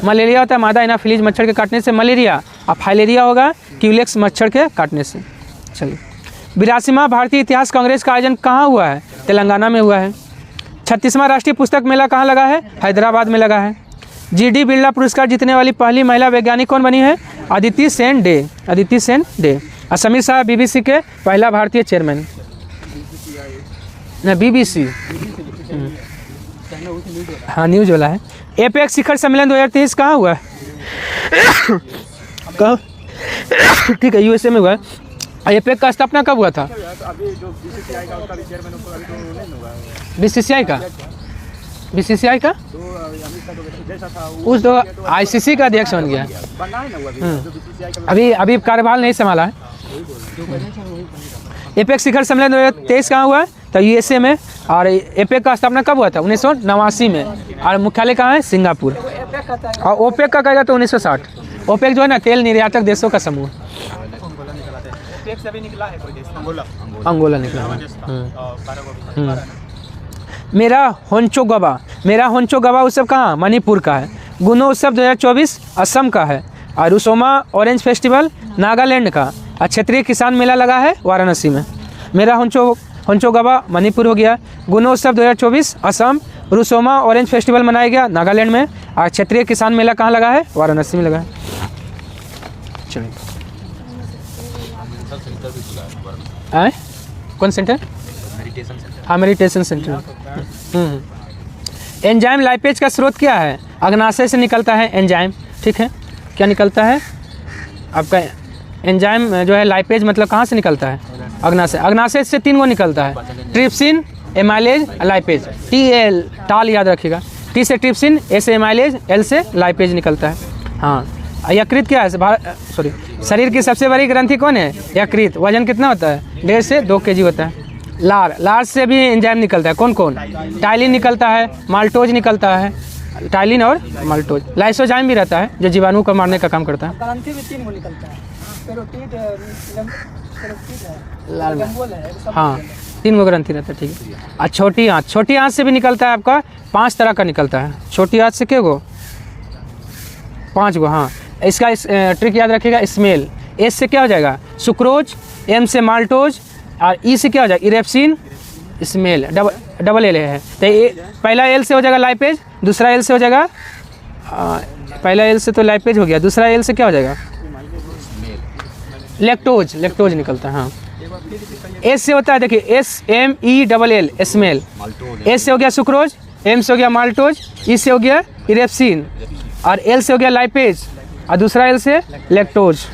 मलेरिया होता है मादा एनाफिलीज मच्छर के काटने से मलेरिया, और फाइलेरिया होगा क्यूलेक्स मच्छर के काटने से। चलिए, 82वां भारतीय इतिहास कांग्रेस का आयोजन कहाँ हुआ है? तेलंगाना में हुआ है। 36वां राष्ट्रीय पुस्तक मेला कहाँ लगा है? हैदराबाद में लगा है। जीडी बिरला पुरस्कार जीतने वाली पहली महिला वैज्ञानिक कौन बनी है? Aditi Sen day, Aditi Sen day. और समीर शाह बीबीसी के पहला भारतीय चेयरमैन, ना बीबीसी, हाँ न्यूज वाला है। एपेक्स शिखर सम्मेलन 2023 कहाँ हुआ है? कहाँ? ठीक है, यूएसए में हुआ है। एपेक का स्थापना कब हुआ था? अभी जो बीसीसीआई का उसका भी चेयरमैन उसका अभी तो नहीं हुआ है। बीसीसीआई का, बीसीसीआई का तो अमित शाह तो जैसा था उस तो आईसीसी का अध्यक्ष बन गया। बनना है ना वो अभी जो बीसीसीआई का अभी कार्यभार नहीं संभाला है। एपेक शिखर सम्मेलन 2023 कहाँ हुआ है? तो यूएसए में। और एपेक का स्थापना कब हुआ था? 1989 में। और मुख्यालय कहाँ है? सिंगापुर। और ओपेक का कहेगा तो 1960। ओपेक जो है ना, तेल निर्यातक देशों का समूह। एक से भी निकला है कोई देश, अंगोला, अंगोला निकला। मेरा होंचो गबा, मेरा होंचो गबा उत्सव कहाँ? मणिपुर का है। गुनो उत्सव 2024 असम का है। और रुसोमा ऑरेंज फेस्टिवल नागालैंड का। और क्षेत्रीय किसान मेला लगा है वाराणसी में। मेरा होंचो गबा मणिपुर हो गया। गुनो उत्सव 2024 असम। रुसोमा ऑरेंज फेस्टिवल मनाया गया नागालैंड में। और क्षेत्रीय किसान मेला कहाँ लगा है? वाराणसी में लगा है। चलिए, आए कौन सेंटर? Meditation centre. हाँ, मेडिटेशन सेंटर। एंजाइम लाइपेज का स्रोत क्या है? अग्नाशय से निकलता है एंजाइम। ठीक है, क्या निकलता है आपका एंजाइम जो है? लाइपेज मतलब कहाँ से निकलता है? अग्नाशय। अग्नाशय से 3 गो निकलता है, ट्रिप्सिन, एमाइलेज, लाइपेज। टी-एल टाल याद रखिएगा। टी से ट्रिप्सिन, ए से एमाइलेज, एल से लाइपेज निकलता है। हाँ, यकृत क्या है? सॉरी, शरीर की सबसे बड़ी ग्रंथि कौन है? यकृत। वजन कितना होता है? 1.5 से 2 kg होता है। लार से भी एंजाइम निकलता है। कौन कौन? टाइलिन निकलता है, माल्टोज निकलता है, टाइलिन और माल्टोज। लाइसोजाइम भी रहता है जो जीवाणु को मारने का काम करता है। ग्रंथि भी 3 गो निकलता है। लाल में, हाँ 3 गो ग्रंथि रहता है। ठीक है। और छोटी आँत, छोटी आँत से भी निकलता है आपका 5 तरह का निकलता है। छोटी आँत से क्या गो? 5 गो। हाँ, इसका ट्रिक याद रखिएगा। स्मेल, एस से क्या हो जाएगा? सुक्रोज, एम से माल्टोज, और ई से क्या हो जाएगा? इरेप्सिन। स्मेल डबल एल है। तो पहला एल से हो जाएगा लाइपेज, दूसरा एल से हो जाएगा पहला एल से तो लाइपेज हो गया, दूसरा एल से क्या हो जाएगा? लैक्टोज, लैक्टोज निकलता है। हाँ, एस से होता है, देखिए SMELL स्मेल। एस से हो गया सुक्रोज, एम से हो गया माल्टोज, ई से हो गया इरेप्सिन, और एल से हो गया लाइपेज, और दूसरा एल से लैक्टोज।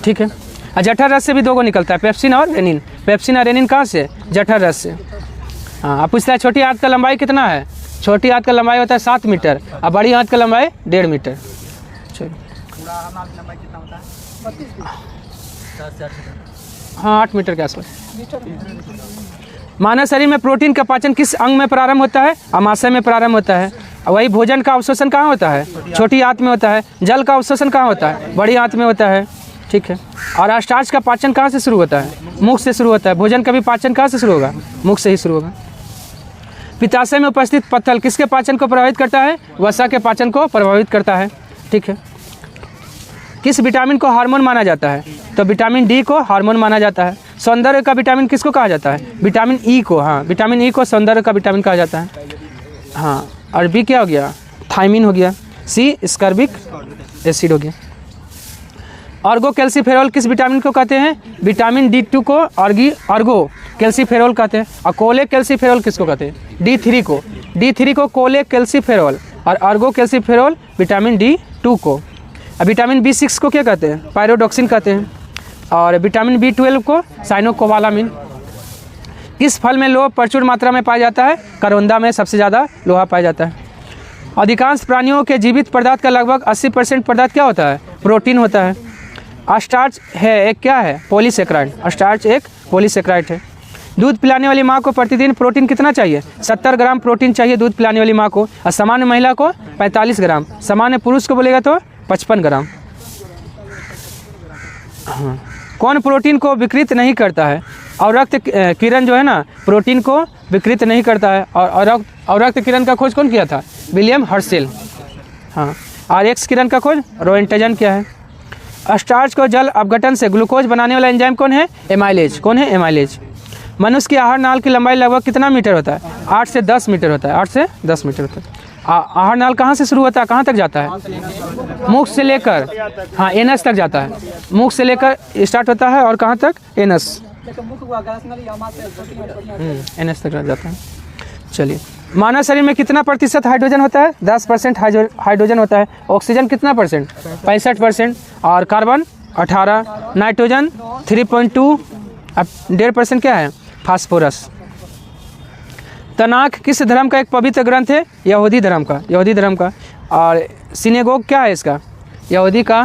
ठीक है। और जठर रस से भी 2 गो निकलता है, पेप्सिन और रेनिन। पेप्सिन और रेनिन कहाँ से? जठर रस से। हाँ, आप पूछता है छोटी आंत का लंबाई कितना है? छोटी आंत का लंबाई होता है 7 मीटर, और बड़ी आंत का लंबाई 1.5 मीटर। चलिए, हाँ 8 मीटर के आसपास। मानव शरीर में प्रोटीन का पाचन किस अंग में प्रारंभ होता है? अमाशय में प्रारंभ होता है। वही भोजन का अवशोषण कहाँ होता है? छोटी आंत में होता है। जल का अवशोषण कहाँ होता है? बड़ी आंत में होता है। ठीक है। और स्टार्च का पाचन कहाँ से शुरू होता है? मुख से शुरू होता है। भोजन का भी पाचन कहाँ से शुरू होगा? मुख से ही शुरू होगा। पित्ताशय में उपस्थित पत्थर किसके पाचन को प्रभावित करता है? वसा के पाचन को प्रभावित करता है। ठीक है। किस विटामिन को हार्मोन माना जाता है? तो विटामिन डी को हार्मोन माना जाता है। सौंदर्य का विटामिन किसको कहा जाता है? विटामिन ई को। हाँ, विटामिन ई को सौंदर्य का विटामिन कहा जाता है। हाँ, और बी क्या हो गया? थायमिन हो गया। सी स्कर्बिक एसिड हो गया। ऑर्गो कैल्सीफेरॉल किस विटामिन को कहते हैं? विटामिन D2 को ऑर्गो कैल्सीफेरॉल कहते हैं। और कोले कैल्सीफेरॉल किसको कहते हैं? D3 को। D3 को कोलेकैल्सिफेरॉल और अर्गोकैल्सिफेरॉल विटामिन D2 को। अब विटामिन B6 को क्या कहते हैं? पायरोडॉक्सिन कहते हैं। और विटामिन B12 को साइनोकोबालामिन। किस फल में लोहा प्रचुर मात्रा में पाया जाता है? करौंदा में सबसे ज़्यादा लोहा पाया जाता है। अधिकांश प्राणियों के जीवित पदार्थ का लगभग 80% पदार्थ क्या होता है? प्रोटीन होता है। स्टार्च है एक क्या है? पॉलीसेक्राइड। स्टार्च एक पॉलीसेक्राइड है। दूध पिलाने वाली माँ को प्रतिदिन प्रोटीन कितना चाहिए? 70 ग्राम प्रोटीन चाहिए दूध पिलाने वाली माँ को। और सामान्य महिला को 45 ग्राम। सामान्य पुरुष को बोलेगा तो 55 ग्राम। हाँ, कौन प्रोटीन को विकृत नहीं करता है? और रक्त किरण जो है ना, प्रोटीन को विकृत नहीं करता है। और रक्त किरण का खोज कौन किया था? William Herschel. हाँ, और एक्स किरण का खोज रोएंटजन किया है। स्टार्च को जल अपघटन से ग्लूकोज बनाने वाला एंजाइम कौन है? एमाइलेज। कौन है? एमाइलेज। मनुष्य की आहार नाल की लंबाई लगभग कितना मीटर होता है? 8 से 10 मीटर होता है। 8 से 10 मीटर होता है। आहार नाल कहाँ से शुरू होता है, कहाँ तक जाता है? मुख से लेकर, हाँ, एनस तक जाता है। मुख से लेकर स्टार्ट होता है और कहाँ तक? एनस। एनस तक जाता है। चलिए, मानव शरीर में कितना प्रतिशत हाइड्रोजन होता है? 10% हाइड्रोजन होता है। ऑक्सीजन कितना परसेंट? 65%। और कार्बन 18। नाइट्रोजन 3.2। अब 1.5% क्या है? फास्फोरस। तनाख किस धर्म का एक पवित्र ग्रंथ है? यहूदी धर्म का। यहूदी धर्म का। और सिनेगोग क्या है इसका? यहूदी का,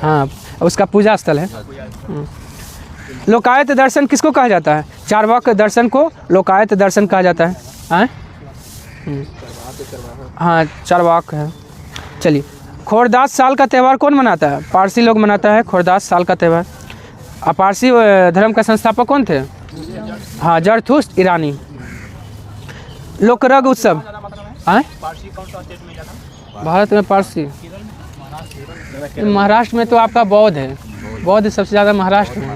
हाँ, उसका पूजा स्थल है। लोकायत दर्शन किसको कहा जाता है? चार्वाक दर्शन को लोकायत दर्शन कहा जाता है। हाँ, चार्वाक है। चलिए, खोरदास साल का त्यौहार कौन मनाता है? पारसी लोग मनाता है खोरदास साल का त्यौहार। पारसी धर्म का संस्थापक कौन थे? हाँ, जरथुस्त ईरानी। लोकरग उत्सव, भारत में पारसी, महाराष्ट्र में तो आपका बौद्ध है। बौद्ध सबसे ज़्यादा महाराष्ट्र में।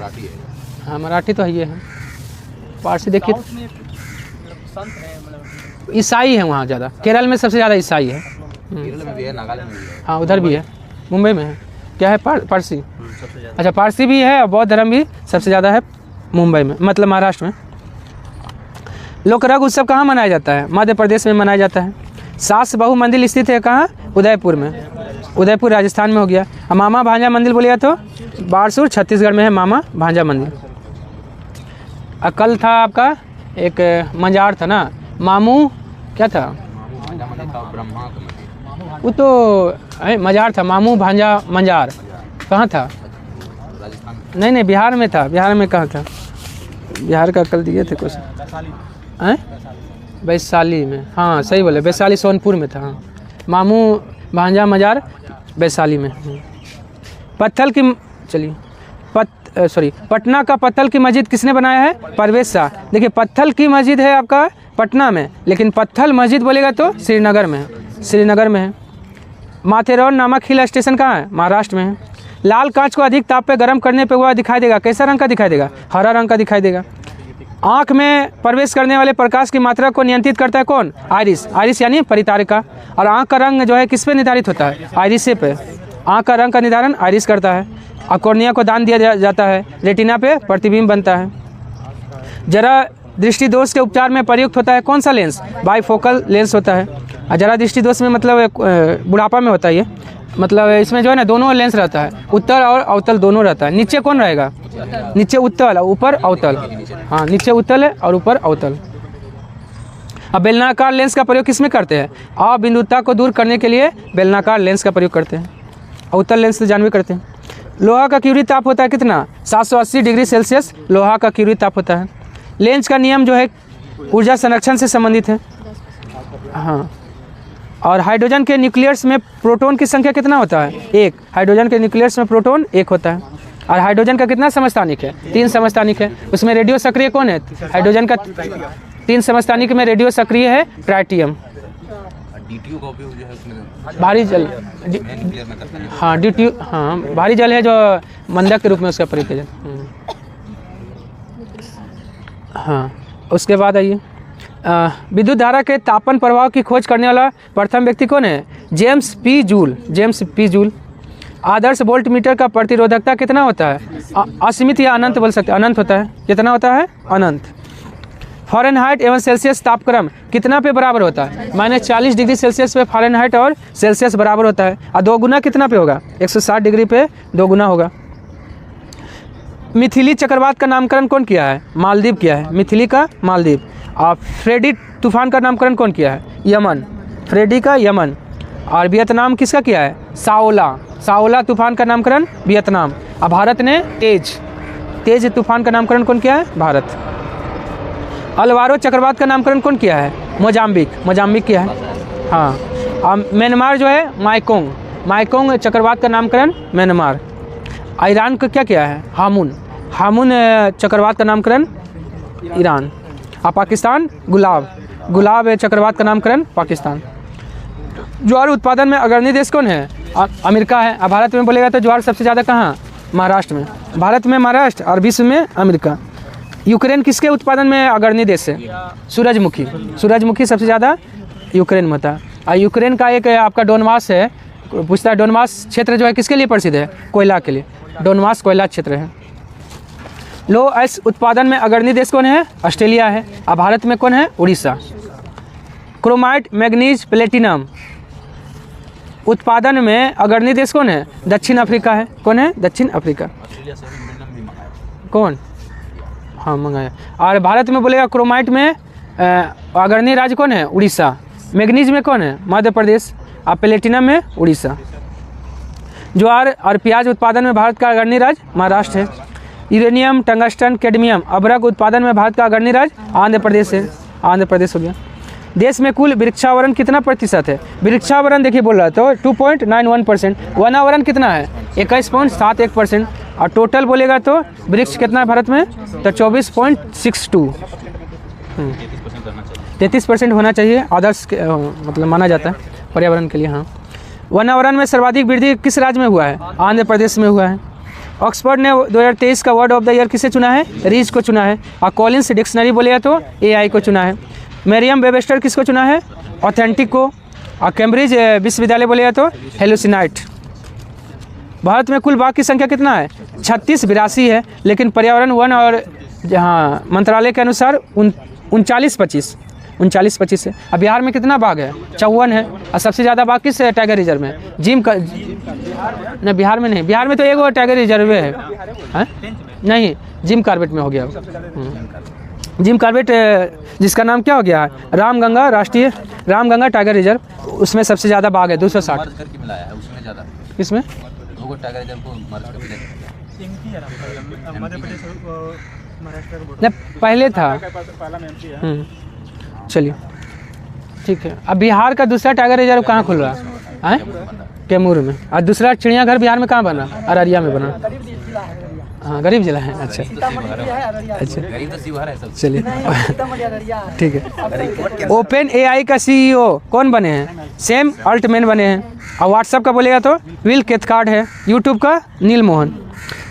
हाँ, मराठी तो ये है। पारसी देखिए, ईसाई है वहाँ ज़्यादा। केरल में सबसे ज़्यादा ईसाई है। केरल में भी है, नागालैंड में भी है। हाँ, उधर भी है। मुंबई में है। क्या है? पारसी। अच्छा, पारसी भी है और बौद्ध धर्म भी सबसे ज़्यादा है मुंबई में, मतलब महाराष्ट्र में। लोकरग उत्सव कहाँ मनाया जाता है? मध्य प्रदेश में मनाया जाता है। सास बहू मंदिर स्थित है कहाँ? उदयपुर में। उदयपुर राजस्थान में हो गया। मामा भांजा मंदिर बोलिए तो बारसूर छत्तीसगढ़ में है मामा भांजा मंदिर। कल था आपका एक मंजार था ना, मामू क्या था? वो तो मजार था, मामू भांजा मंजार। कहाँ था? नहीं, बिहार में था। बिहार में कहाँ था? बिहार का कल दिए थे कुछ। वैशाली में, हाँ सही बोले, वैशाली सोनपुर में था। हाँ, मामू भांजा मजार वैशाली में। पत्थल की, चलिए, पटना का पत्थल की मस्जिद किसने बनाया है? परवेज शाह। देखिए, पत्थल की मस्जिद है आपका पटना में, लेकिन पत्थल मस्जिद बोलेगा तो श्रीनगर में है। श्रीनगर में है। माथेरॉन नामक हिल स्टेशन कहाँ है? महाराष्ट्र में है। लाल कांच को अधिक ताप पे गर्म करने पे वह दिखाई देगा, कैसा रंग का दिखाई देगा? हरा रंग का दिखाई देगा। आँख में प्रवेश करने वाले प्रकाश की मात्रा को नियंत्रित करता है कौन? आइरिस। आइरिस यानी परितारिका। और आँख का रंग जो है किस पे निर्धारित होता है? आइरिस पे। आँख का रंग का निर्धारण आइरिस करता है। और कॉर्निया को दान दिया जाता है। रेटिना पे प्रतिबिंब बनता है। जरा दृष्टि दोष के उपचार में प्रयुक्त होता है कौन सा लेंस? बाइफोकल लेंस होता है। और जरा दृष्टि दोष में मतलब बुढ़ापा में होता है ये, मतलब इसमें जो है ना दोनों लेंस रहता है, उत्तल और अवतल दोनों रहता है। नीचे कौन रहेगा? नीचे उत्तल और ऊपर अवतल। हाँ, नीचे उत्तल है और ऊपर अवतल। अब बेलनाकार लेंस का प्रयोग किस में करते हैं? अबिंदुता को दूर करने के लिए बेलनाकार लेंस का प्रयोग करते हैं। अवतल लेंस तो जानवे करते हैं। लोहा का क्यूरी ताप होता है कितना? 780 डिग्री सेल्सियस लोहा का क्यूरी ताप होता है। लेंस का नियम जो है ऊर्जा संरक्षण से संबंधित है। हाँ, और हाइड्रोजन के न्यूक्लियस में प्रोटॉन की संख्या कितना होता है? 1। हाइड्रोजन के न्यूक्लियस में प्रोटॉन 1 होता है। और हाइड्रोजन का कितना समस्थानिक है? 3 समस्थानिक है। उसमें रेडियो सक्रिय कौन है? हाइड्रोजन का 3 समस्थानिक में रेडियो सक्रिय है ट्राइटियम। DTU का उपयोग जो है उसमें भारी जल, न्यूक्लियर में करते हैं। हाँ DTU, हाँ भारी जल है जो मंदक के रूप में उसका प्रयोग किया जाता है। हाँ, उसके बाद आइए, विद्युत धारा के तापन प्रभाव की खोज करने वाला प्रथम व्यक्ति कौन है? James P Joule. James P Joule. आदर्श वोल्ट मीटर का प्रतिरोधकता कितना होता है? असीमित या अनंत बोल सकते हैं। अनंत होता है। कितना होता है? अनंत। फ़ारेनहाइट एवं सेल्सियस तापक्रम कितना पे बराबर होता है? -40 डिग्री सेल्सियस पे फ़ारेनहाइट और सेल्सियस बराबर होता है। और 2 गुना कितना पे होगा? 160 डिग्री पे 2 गुना होगा। मिथिली चक्रवात का नामकरण कौन किया है? मालदीव किया है। मिथिली का मालदीव। और फ्रेडी तूफान का नामकरण कौन किया है? यमन। फ्रेडी का यमन। और वियतनाम किसका किया है? साओला। साओला तूफान का नामकरण वियतनाम। और भारत ने तेज तूफान का नामकरण कौन किया है? भारत। अलवारो चक्रवात का नामकरण कौन किया है? मोजाम्बिक किया है। हाँ। और म्यांमार जो है माइकोंग चक्रवात का नामकरण म्यांमार। ईरान का क्या किया है? हामुन चक्रवात का नामकरण ईरान। और पाकिस्तान गुलाब चक्रवात का नामकरण पाकिस्तान। ज्वार उत्पादन में अग्रणी देश कौन है? अमेरिका है। और भारत में बोलेगा तो ज्वार सबसे ज़्यादा कहाँ? महाराष्ट्र में। भारत में महाराष्ट्र और विश्व में अमेरिका। यूक्रेन किसके उत्पादन में अग्रणी देश है? सूरजमुखी सबसे ज़्यादा यूक्रेन में होता है। और यूक्रेन का एक आपका डोनबास है, पूछता है डोनबास क्षेत्र जो है किसके लिए प्रसिद्ध है? कोयला के लिए। डोनबास कोयला क्षेत्र है। लो आइस उत्पादन में अग्रणी देश कौन है? ऑस्ट्रेलिया है। और भारत में कौन है? उड़ीसा। क्रोमाइट मैग्नीज प्लेटिनम उत्पादन में अग्रणी देश कौन है? दक्षिण अफ्रीका है। कौन है? दक्षिण अफ्रीका। कौन? हाँ मंगाया। और भारत में बोलेगा क्रोमाइट में अग्रणी राज्य कौन है? उड़ीसा। मैग्नीज में कौन है? मध्य प्रदेश। और प्लेटिनम में उड़ीसा। ज्वार और प्याज उत्पादन में भारत का अग्रणी राज्य महाराष्ट्र है। यूरेनियम टंगस्टन कैडमियम अभ्रक उत्पादन में भारत का अग्रणी राज्य आंध्र प्रदेश है। आंध्र प्रदेश हो गया। देश में कुल वृक्षावरण कितना प्रतिशत है? वृक्षावरण देखिए बोल रहा है तो 2.91%। वनावरण कितना है? 21.71%। और टोटल बोलेगा तो वृक्ष कितना है भारत में? तो 24.62। 33% होना चाहिए आदर्श मतलब माना जाता है पर्यावरण के लिए। हाँ। वनावरण में सर्वाधिक वृद्धि किस राज्य में हुआ है? आंध्र प्रदेश में हुआ है। ऑक्सफोर्ड ने 2023 का वर्ड ऑफ द ईयर किसे चुना है? रीज को चुना है। और कॉलिंस डिक्शनरी बोलेगा तो AI को चुना है। मेरियम वेबस्टर किसको चुना है? ऑथेंटिक को। और कैम्ब्रिज विश्वविद्यालय बोलेगा तो हेलोसिनाइट। भारत में कुल बाघ की संख्या कितना है? 3682 है। लेकिन पर्यावरण वन और जहाँ मंत्रालय के अनुसार 3925 है। अब बिहार में कितना बाघ है? 54 है। और सबसे ज़्यादा बाघ किस टाइगर रिजर्व में? नहीं बिहार में नहीं। बिहार में तो एक और टाइगर रिजर्व है। नहीं जिम कॉर्बेट में हो गया। जिम कॉर्बेट जिसका नाम क्या हो गया है? Ramganga tiger reserve. उसमें सबसे ज़्यादा बाघ है 260। किसमें? नहीं पहले था। चलिए ठीक है। अब बिहार का दूसरा टाइगर रिजर्व कहाँ खुल रहा है? कैमूर में। और दूसरा चिड़ियाघर बिहार में कहाँ बना? अररिया में बना। हाँ गरीब जिला है। अच्छा चलिए ठीक है। ओपन AI का CEO कौन बने हैं? सैम अल्टमैन बने हैं। और व्हाट्सएप का बोलेगा तो विल केथकार्ड है। यूट्यूब का नील मोहन।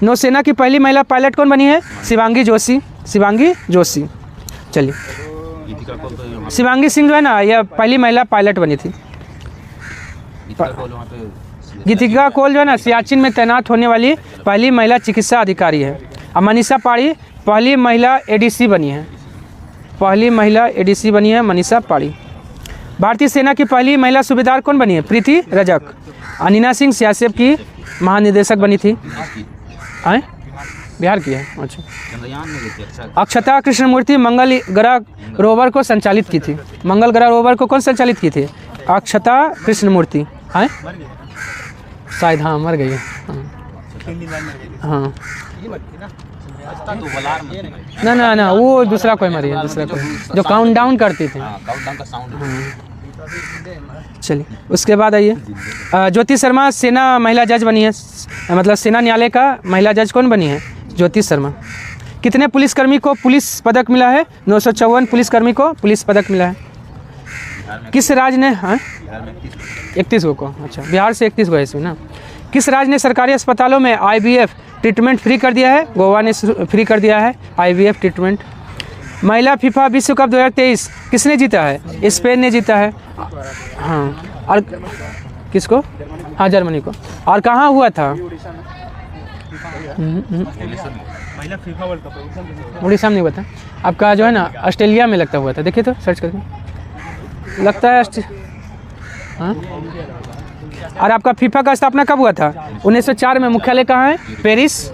नौसेना की पहली महिला पायलट कौन बनी है? शिवांगी जोशी। चलिए शिवांगी सिंह जो है ना यह पहली महिला पायलट बनी थी। गीतिका कौल जो है ना सियाचिन में तैनात होने वाली पहली महिला चिकित्सा अधिकारी है। और मनीषा पाड़ी पहली महिला ADC बनी है। मनीषा पाड़ी। भारतीय सेना की पहली महिला सूबेदार कौन बनी है? प्रीति रजक। अनीना सिंह CICF की महानिदेशक बनी थी। बिहार की है। अच्छा। अक्षता कृष्णमूर्ति मंगल ग्रह रोवर को संचालित की थी। मंगल ग्रह रोवर को कौन संचालित की थी? अक्षता कृष्णमूर्ति। शायद हाँ मर गई है। हाँ ना वो दूसरा कोई मरी है। दूसरा कोई जो काउंट डाउन करती थी। चलिए उसके बाद आइए ज्योति शर्मा सेना महिला जज बनी है। मतलब सेना न्यायालय का महिला जज कौन बनी है? ज्योति शर्मा। कितने पुलिसकर्मी को पुलिस पदक मिला है? 954 पुलिसकर्मी को पुलिस पदक मिला है। किस राज्य ने? 31 को। अच्छा बिहार से 31 को है इसमें ना। किस राज्य ने सरकारी अस्पतालों में IVF ट्रीटमेंट फ्री कर दिया है? गोवा ने फ्री कर दिया है IVF ट्रीटमेंट। महिला फीफा विश्व कप 2023 किसने जीता है? स्पेन ने जीता है। हाँ और किसको? हाँ जर्मनी को। और कहाँ हुआ था? महिला फीफा वर्ल्ड कप है उड़ीसा उड़ीसा में नहीं हुआ था आपका, जो है ना ऑस्ट्रेलिया में लगता हुआ था। देखिए तो सर्च करके, लगता है हाँ। और आपका फीफा का स्थापना कब हुआ था? 1904 में। मुख्यालय कहाँ है? पेरिस।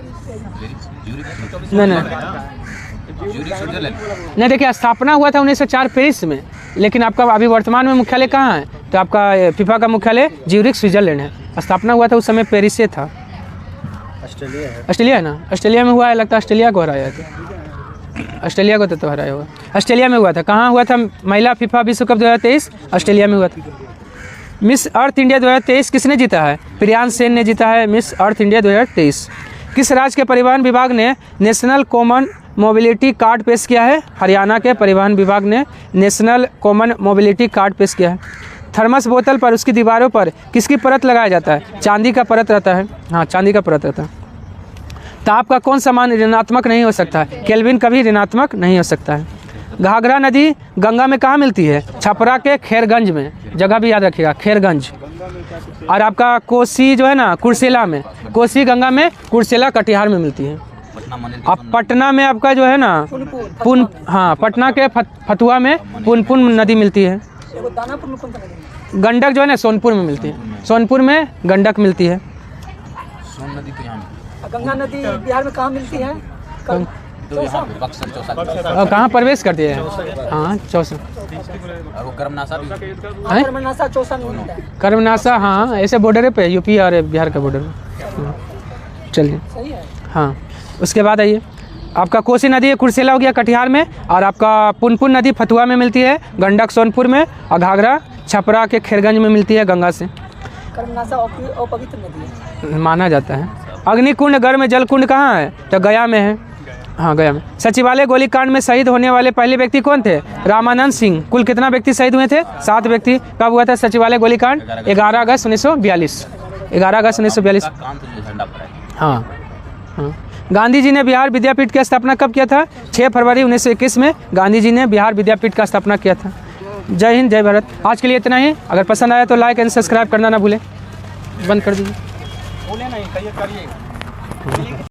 नहीं नहीं, देखिए स्थापना हुआ था 1904 पेरिस में, लेकिन आपका अभी वर्तमान में मुख्यालय कहाँ है? तो आपका फीफा का मुख्यालय ज्यूरिख स्विट्जरलैंड है। स्थापना हुआ था उस समय पेरिस से था। ऑस्ट्रेलिया है ना, ऑस्ट्रेलिया में हुआ है, लगता है ऑस्ट्रेलिया को हराया था। ऑस्ट्रेलिया को तो हराया हुआ, ऑस्ट्रेलिया में हुआ था। कहाँ हुआ था महिला फीफा विश्व कप 2023? ऑस्ट्रेलिया में हुआ था। मिस अर्थ इंडिया 2023 किसने जीता है? प्रियांश सेन ने जीता है मिस अर्थ इंडिया 2023। किस राज्य के परिवहन विभाग ने नेशनल कॉमन मोबिलिटी कार्ड पेश किया है? हरियाणा के परिवहन विभाग ने नेशनल कॉमन मोबिलिटी कार्ड पेश किया है। थर्मस बोतल पर उसकी दीवारों पर किसकी परत लगाया जाता है? चांदी का परत रहता है। हाँ, चांदी का परत रहता है। ताप का कौन सा मान ऋणात्मक नहीं हो सकता है? केल्विन कभी ऋणात्मक नहीं हो सकता है। घाघरा नदी गंगा में कहाँ मिलती है? छपरा के खैरगंज में, जगह भी याद रखिएगा, खैरगंज। और आपका कोसी जो है ना कुर्सेला में, कोसी गंगा में, कुर्सेला कटिहार में मिलती है। अब पटना में आपका जो है ना पुन, हाँ पटना के फतुहा में पुनपुन नदी मिलती है। गंडक जो है ना सोनपुर में मिलती है, सोनपुर में गंडक मिलती है। गंगा नदी बिहार में कहाँ मिलती है? कहाँ प्रवेश करती है? हाँ, चौसा। कर्मनासा चौसा में मिलता है। कर्मनासा, हाँ ऐसे बॉर्डर पे, यूपी और बिहार का बॉर्डर में। चलिए सही है। हाँ, उसके बाद आइए, आपका कोसी नदी है कुर्सेला हो गया कटिहार में, और आपका पुनपुन नदी फतुहा में मिलती है, गंडक सोनपुर में, और घाघरा छपरा के खैरगंज में मिलती है गंगा से। कर्मनासा अपवित्र नदी है, माना जाता है। अग्निकुंड गर्म जल कुंड कहाँ है? तो गया में है। हाँ, गया में। सचिवालय गोलीकांड में शहीद होने वाले पहले व्यक्ति कौन थे? रामानंद सिंह। कुल कितना व्यक्ति शहीद हुए थे? 7 व्यक्ति। कब हुआ था सचिवालय गोलीकांड? 11 अगस्त 1942। 11 अगस्त 1942। हाँ हाँ। गांधी जी ने बिहार विद्यापीठ की स्थापना कब किया था? 6 फरवरी 1921 में गांधी जी ने बिहार विद्यापीठ का स्थापना किया था। जय हिंद, जय भारत। आज के लिए इतना ही। अगर पसंद आया तो लाइक एंड सब्सक्राइब करना ना भूलें। बंद कर दीजिए। बोले नहीं, करिए।